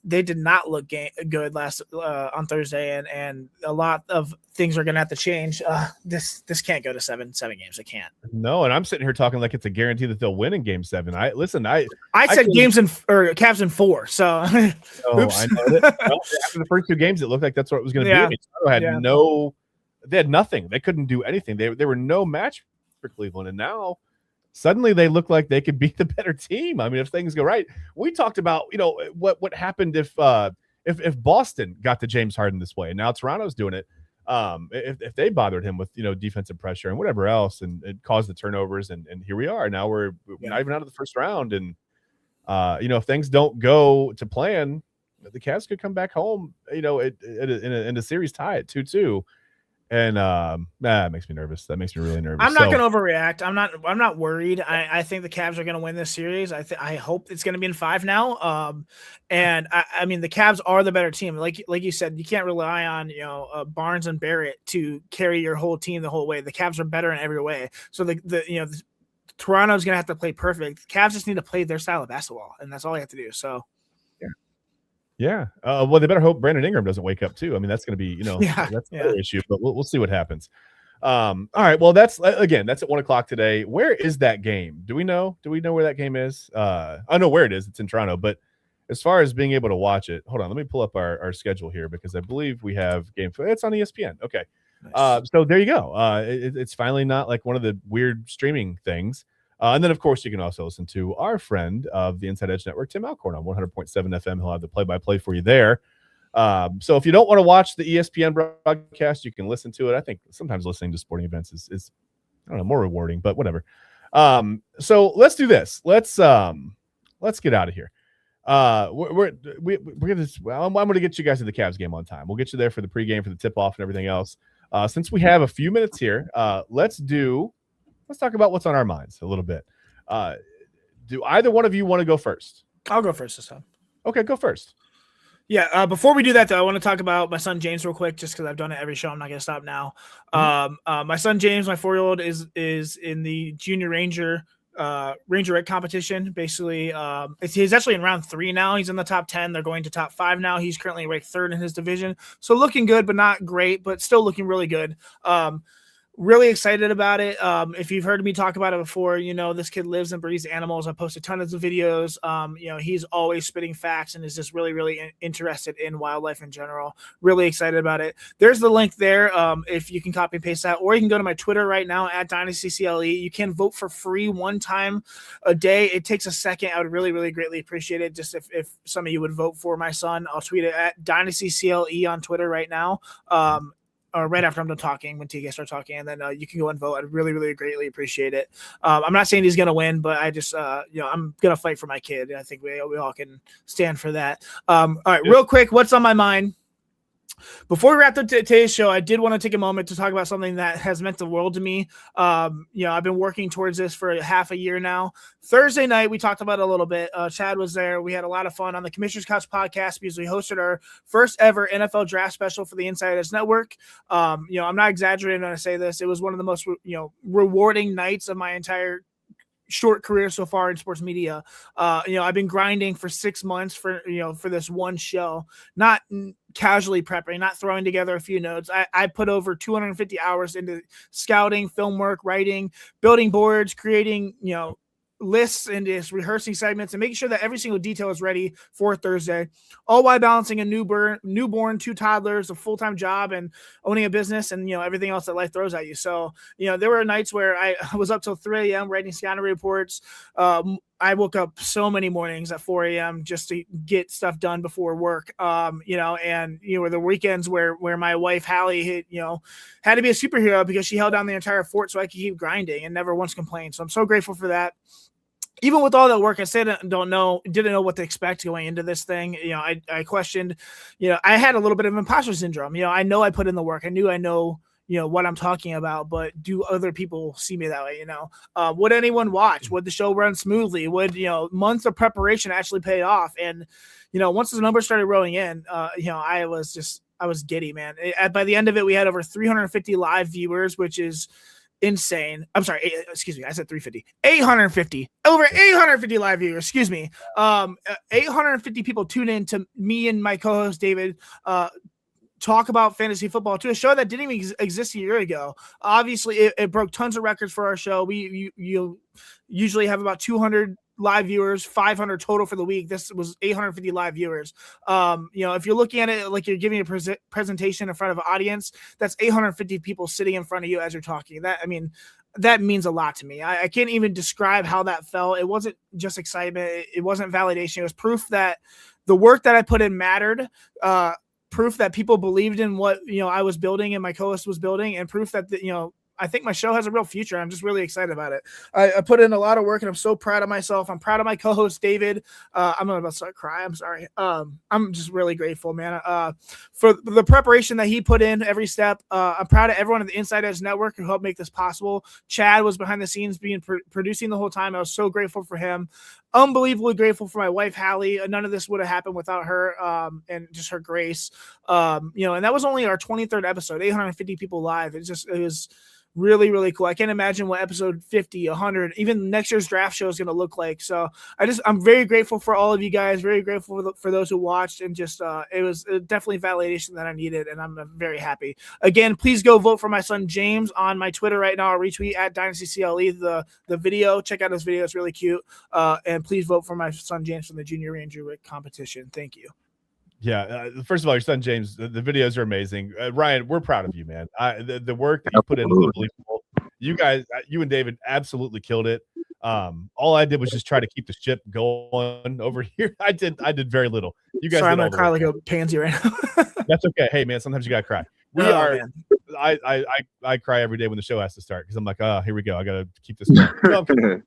they did not look good last on Thursday, and a lot of things are going to have to change. This can't go to seven games. It can't. No, and I'm sitting here talking like it's a guarantee that they'll win in Game 7. I said games or Cavs in 4. So I know that. Well, after the first 2 games, it looked like that's what it was going to be. They had nothing. They couldn't do anything. They were no match for Cleveland, and now suddenly they look like they could be the better team. I mean, if things go right, we talked about, what happened if Boston got to James Harden this way, and now Toronto's doing it. If they bothered him with, defensive pressure and whatever else, and it caused the turnovers, and here we are. Now we're not even out of the first round. And, if things don't go to plan, the Cavs could come back home, in a series tie at 2-2. And that makes me nervous. That makes me really nervous. I'm not going to overreact. I'm not worried. I think the Cavs are going to win this series. I hope it's going to be in 5 now. And I mean, the Cavs are the better team. Like you said, you can't rely on Barnes and Barrett to carry your whole team the whole way. The Cavs are better in every way. So Toronto's going to have to play perfect. The Cavs just need to play their style of basketball, and that's all they have to do. So. Yeah. Well, they better hope Brandon Ingram doesn't wake up too. I mean, that's going to be, that's another issue, but we'll see what happens. All right. Well, that's at 1:00 today. Where is that game? Do we know where that game is? I know where it is. It's in Toronto, but as far as being able to watch it, hold on, let me pull up our schedule here, because I believe we have game. It's on ESPN. Okay. Nice. So there you go. It's finally not like one of the weird streaming things. And then, of course, you can also listen to our friend of the Inside Edge Network, Tim Alcorn, on 100.7 FM. He'll have the play-by-play for you there. So if you don't want to watch the ESPN broadcast, you can listen to it. I think sometimes listening to sporting events is I don't know, more rewarding, but whatever. So let's do this. Let's get out of here. I'm going to get you guys to the Cavs game on time. We'll get you there for the pregame, for the tip-off, and everything else. Since we have a few minutes here, let's talk about what's on our minds a little bit. Do either one of you want to go first? I'll go first this time. Okay, go first. Yeah. Before we do that, though, I want to talk about my son James real quick, just because I've done it every show. I'm not going to stop now. My son James, my 4-year-old, is in the junior Rangerette competition. Basically, he's actually in round 3 now. He's in the top 10. They're going to top 5 now. He's currently ranked 3rd in his division, so looking good, but not great, but still looking really good. Really excited about it. If you've heard me talk about it before, this kid lives and breathes animals. I posted tons of videos. He's always spitting facts and is just really, really interested in wildlife in general. Really excited about it. There's the link there. If you can copy and paste that, or you can go to my Twitter right now at DynastyCLE. You can vote for free one time a day. It takes a second. I would really, really greatly appreciate it. Just if some of you would vote for my son, I'll tweet it at DynastyCLE on Twitter right now. Or right after I'm done talking, when TK starts talking, and then you can go and vote. I'd really, really greatly appreciate it. I'm not saying he's going to win, but I just, I'm going to fight for my kid. And I think we all can stand for that. All right, real quick, what's on my mind? Before we wrap up today's show, I did want to take a moment to talk about something that has meant the world to me. I've been working towards this for half a year now. Thursday night, we talked about it a little bit. Chad was there. We had a lot of fun on the Commissioner's Couch podcast because we hosted our first ever NFL draft special for the Insiders Network. I'm not exaggerating when I say this. It was one of the most, rewarding nights of my entire short career so far in sports media. I've been grinding for 6 months for this one show, not casually prepping, not throwing together a few notes. I put over 250 hours into scouting, film work, writing, building boards, creating, lists and just rehearsing segments and making sure that every single detail is ready for Thursday, all while balancing a newborn, 2 toddlers, a full-time job, and owning a business and, everything else that life throws at you. So, there were nights where I was up till 3 a.m. writing scouting reports. I woke up so many mornings at 4 a.m. just to get stuff done before work. And the weekends where my wife, Hallie, had to be a superhero because she held down the entire fort so I could keep grinding and never once complained. So I'm so grateful for that. Even with all that work, I said didn't know what to expect going into this thing. I questioned, I had a little bit of imposter syndrome. I know I put in the work. I know, what I'm talking about, but do other people see me that way? Would anyone watch? Would the show run smoothly? Would, months of preparation actually pay off? And, once the numbers started rolling in, I was giddy, man. By the end of it, we had over 350 live viewers, which is insane. I'm sorry. Excuse me. I said 350, 850, over 850 live viewers. Excuse me. 850 people tune in to me and my co-host David, talk about fantasy football to a show that didn't even exist a year ago. Obviously it broke tons of records for our show. You usually have about 200 live viewers, 500 total for the week. This was 850 live viewers. If you're looking at it like you're giving a presentation in front of an audience, that's 850 people sitting in front of you as you're talking. That means a lot to me. I can't even describe how that felt. It wasn't just excitement. It wasn't validation. It was proof that the work that I put in mattered, proof that people believed in what, I was building and my co-host was building, and proof that, I think my show has a real future. I'm just really excited about it. I put in a lot of work and I'm so proud of myself. I'm proud of my co-host, David. I'm about to start crying. I'm sorry. I'm just really grateful, man, for the preparation that he put in every step. I'm proud of everyone at the Inside Edge Network who helped make this possible. Chad was behind the scenes producing the whole time. I was so grateful for him. Unbelievably grateful for my wife, Hallie. None of this would have happened without her, and just her grace. And that was only our 23rd episode, 850 people live. It was really, really cool. I can't imagine what episode 50, 100, even next year's draft show is going to look like. So I'm very grateful for all of you guys, very grateful for those who watched, and just it was definitely validation that I needed, and I'm very happy. Again, please go vote for my son James on my Twitter right now. I'll retweet at DynastyCLE the video. Check out this video. It's really cute. And please vote for my son James from the Junior Ranger competition. Thank you. Yeah. First of all, your son James, the videos are amazing. Ryan, we're proud of you, man. The work that you put in is unbelievable. You guys, you and David absolutely killed it. All I did was just try to keep the ship going over here. I did very little. You guys, sorry, I'm gonna cry like a pansy right now. That's okay. Hey, man, sometimes you gotta cry. I cry every day when the show has to start because I'm like, oh, here we go. I gotta keep this going.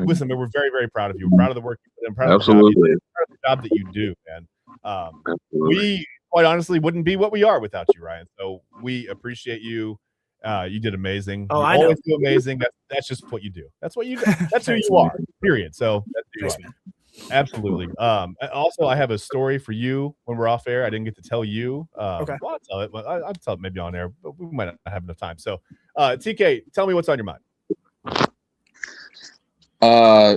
Listen, man, we're very, very proud of you. We're proud of the work you put in. Proud of the job that you do, man. We quite honestly wouldn't be what we are without you, Ryan. So we appreciate you. You did amazing. Oh, you I always know. do amazing. That's just what you do. That's what you do. That's who you are. Period. So that's who you are. Absolutely. Also, I have a story for you when we're off air. I didn't get to tell you. Okay. Well, I'll tell it. I'll tell it maybe on air, but we might not have enough time. So, TK, tell me what's on your mind.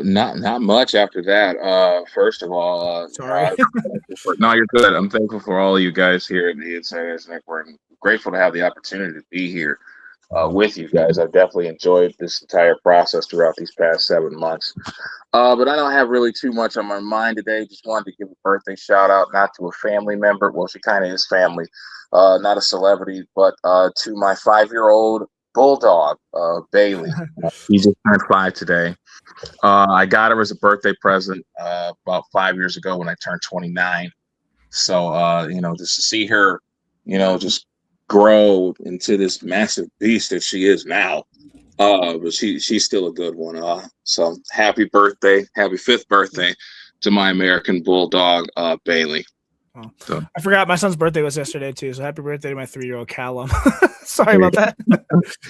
Not much after that. First of all, Sorry. no, you're good. I'm thankful for all of you guys here at the Insiders Network. I'm grateful to have the opportunity to be here. with you guys. I've definitely enjoyed this entire process throughout these past 7 months. But I don't have really too much on my mind today. Just wanted to give a birthday shout out, not to a family member. Well, she kind of is family, not a celebrity, but to my 5-year-old bulldog, Bailey. He just turned 5 today. I got her as a birthday present about 5 years ago when I turned 29. So, just to see her, just grow into this massive beast that she is now. But she's still a good one. So happy 5th birthday to my American bulldog, Bailey. Oh. So. I forgot my son's birthday was yesterday too. So happy birthday to my 3-year-old Callum. Sorry about that.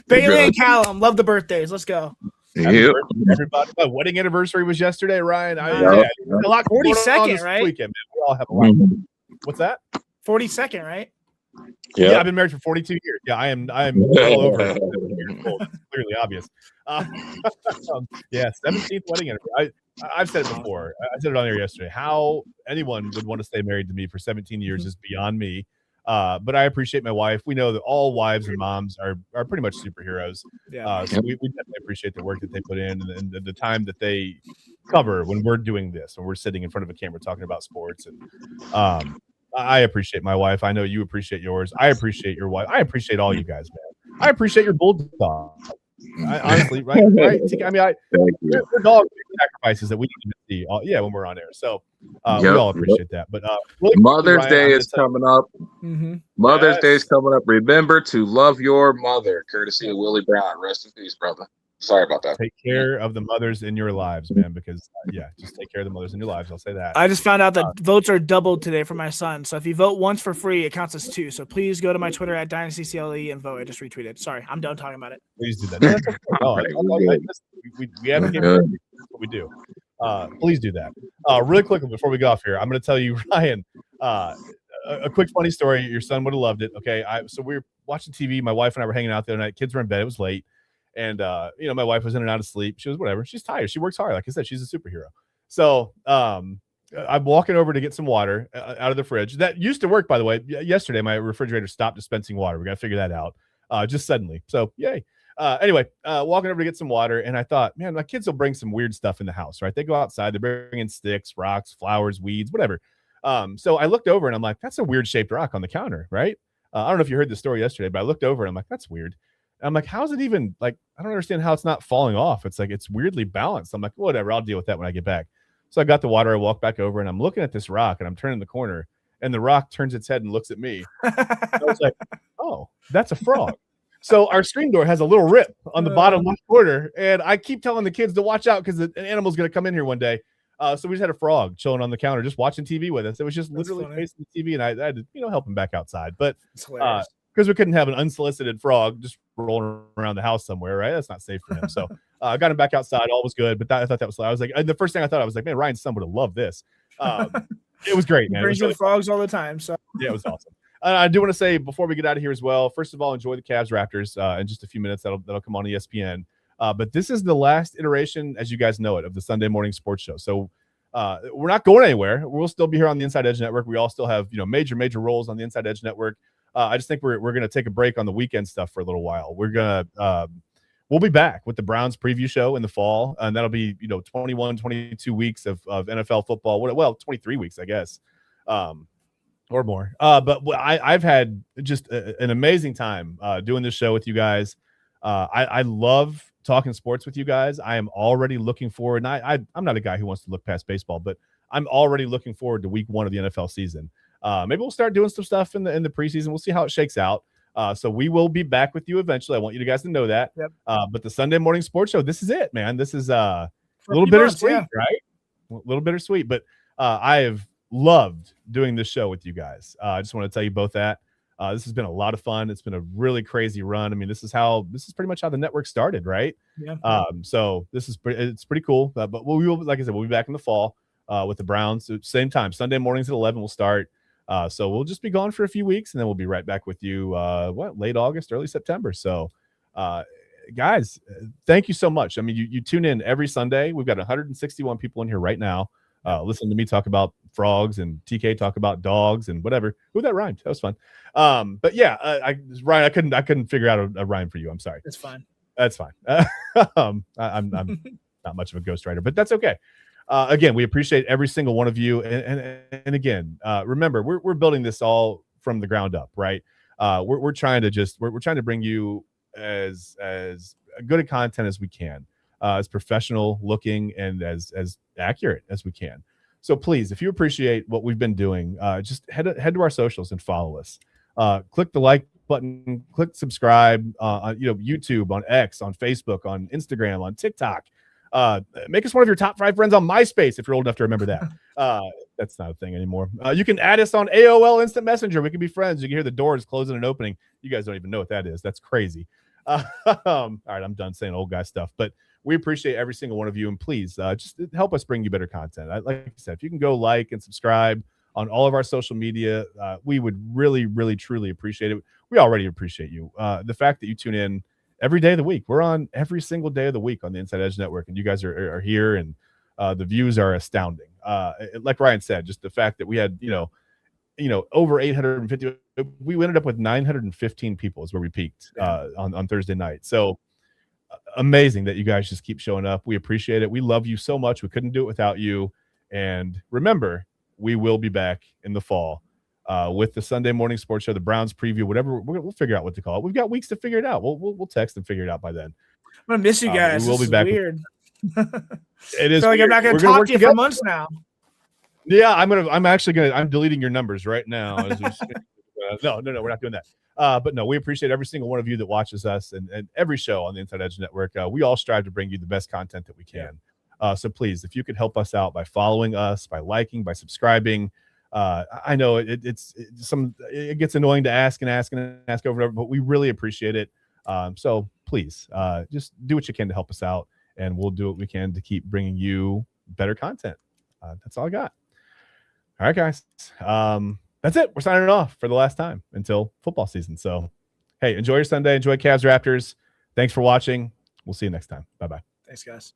Bailey and Callum, love the birthdays. Let's go. Everybody, my wedding anniversary was yesterday, Ryan. A lot 42nd, right? Weekend, man. We all have a lot. What's that? 42nd, right? Yeah, I've been married for 42 years. Yeah, I am well over 7 years old. It's clearly obvious. 17th wedding anniversary. I've said it before. I said it on air yesterday. How anyone would want to stay married to me for 17 years is beyond me. But I appreciate my wife. We know that all wives and moms are pretty much superheroes. Yeah. So we definitely appreciate the work that they put in and the time that they cover when we're doing this, when we're sitting in front of a camera talking about sports. And I appreciate my wife. I know you appreciate yours. I appreciate your wife. I appreciate all you guys, man. I appreciate your bulldog. Honestly, right? I mean, your dog sacrifices that we didn't even see. Yeah, when we're on air. So we all appreciate that. But really Mother's Ryan, Day is coming up. Mm-hmm. Mother's Day is coming up. Remember to love your mother, courtesy of Willie Brown. Rest in peace, brother. Sorry about that. Take care of the mothers in your lives, man, because just take care of the mothers in your lives. I'll say that. I just found out that votes are doubled today for my son. So if you vote once for free, it counts as 2. So please go to my Twitter at DynastyCLE and vote. I just retweeted. Sorry, I'm done talking about it. Please do that. No, that's okay. We haven't given what we do. Please do that. Really quickly before we go off here, I'm going to tell you, Ryan, a quick funny story. Your son would have loved it. Okay, so we were watching TV. My wife and I were hanging out the other night. Kids were in bed. It was late. And, my wife was in and out of sleep. She was whatever. She's tired. She works hard. Like I said, she's a superhero. So I'm walking over to get some water out of the fridge. That used to work, by the way. Yesterday, my refrigerator stopped dispensing water. We got to figure that out just suddenly. So, yay. Anyway, walking over to get some water. And I thought, man, my kids will bring some weird stuff in the house, right? They go outside. They bring in sticks, rocks, flowers, weeds, whatever. So I looked over and I'm like, that's a weird shaped rock on the counter, right? I don't know if you heard the story yesterday, but I looked over and I'm like, that's weird. I'm like, how's it even like? I don't understand how it's not falling off. It's like it's weirdly balanced. I'm like, whatever, I'll deal with that when I get back. So I got the water. I walk back over and I'm looking at this rock and I'm turning the corner and the rock turns its head and looks at me. I was like, oh, that's a frog. So our screen door has a little rip on the bottom left corner, and I keep telling the kids to watch out because an animal's going to come in here one day. So we just had a frog chilling on the counter, just watching TV with us. It was just literally facing the TV, and I had to, help him back outside. But because we couldn't have an unsolicited frog just rolling around the house somewhere, right? That's not safe for him. So I got him back outside. All was good. But I thought that was, I was like, the first thing I thought, I was like, man, Ryan's son would have loved this. It was great, man. Brings really frogs all the time. So yeah, it was awesome. I do want to say before we get out of here as well, first of all, enjoy the Cavs Raptors in just a few minutes. That'll come on ESPN. But this is the last iteration, as you guys know it, of the Sunday morning sports show. So we're not going anywhere. We'll still be here on the Inside Edge Network. We all still have major roles on the Inside Edge Network. I just think we're going to take a break on the weekend stuff for a little while. We'll be back with the Browns preview show in the fall, and that'll be 21, 22 weeks of NFL football. Well, 23 weeks, I guess, or more. But I've had just an amazing time doing this show with you guys. I love talking sports with you guys. I am already looking forward, and I'm not a guy who wants to look past baseball, but I'm already looking forward to week 1 of the NFL season. Maybe we'll start doing some stuff in the preseason. We'll see how it shakes out. So we will be back with you eventually. I want you guys to know that. Yep. But the Sunday morning sports show, this is it, man. This is a little bittersweet, right? A little bittersweet, but I have loved doing this show with you guys. I just want to tell you both that this has been a lot of fun. It's been a really crazy run. I mean, this is pretty much how the network started, right? Yeah. So it's pretty cool. But we will, like I said, we'll be back in the fall with the Browns. Same time, Sunday mornings at 11. We'll start. So we'll just be gone for a few weeks, and then we'll be right back with you. Late August, early September. So, guys, thank you so much. I mean, you tune in every Sunday. We've got 161 people in here right now. Listen to me talk about frogs and TK talk about dogs and whatever. Ooh, that rhymed. That was fun. But yeah, Ryan, I couldn't figure out a rhyme for you. I'm sorry. That's fine. That's fine. I'm not much of a ghostwriter, but that's okay. Again, we appreciate every single one of you. And again, remember, we're building this all from the ground up, right? We're trying to bring you as good a content as we can, as professional looking and as accurate as we can. So please, if you appreciate what we've been doing, just head to our socials and follow us. Click the like button, click subscribe on YouTube, on X, on Facebook, on Instagram, on TikTok. Make us one of your top 5 friends on MySpace if you're old enough to remember that. That's not a thing anymore. You can add us on AOL Instant Messenger. We can be friends. You can hear the doors closing and opening. You guys don't even know what that is. That's crazy. All right, I'm done saying old guy stuff, but we appreciate every single one of you, and please just help us bring you better content. Like I said, if you can go like and subscribe on all of our social media, we would really, really, truly appreciate it. We already appreciate you. The fact that you tune in every day of the week. We're on every single day of the week on the Inside Edge Network, and you guys are here, and the views are astounding. Like Ryan said, just the fact that we had, over 850, we ended up with 915 people is where we peaked on Thursday night. So amazing that you guys just keep showing up. We appreciate it. We love you so much. We couldn't do it without you. And remember, we will be back in the fall with the Sunday morning sports show, the Browns preview, whatever. We'll figure out what to call it. We've got weeks to figure it out. We'll text and figure it out by then. I'm gonna miss you guys. We will this be back. Weird. It is. I feel like I'm not gonna talk to you for months now. Yeah, I'm deleting your numbers right now. No, we're not doing that. But no, we appreciate every single one of you that watches us and every show on the Inside Edge Network. We all strive to bring you the best content that we can. So please, if you could help us out by following us, by liking, by subscribing. I know it gets annoying to ask over and over, but we really appreciate it. So please, just do what you can to help us out, and we'll do what we can to keep bringing you better content. That's all I got. All right, guys. That's it. We're signing off for the last time until football season. So, hey, enjoy your Sunday. Enjoy Cavs Raptors. Thanks for watching. We'll see you next time. Bye-bye. Thanks, guys.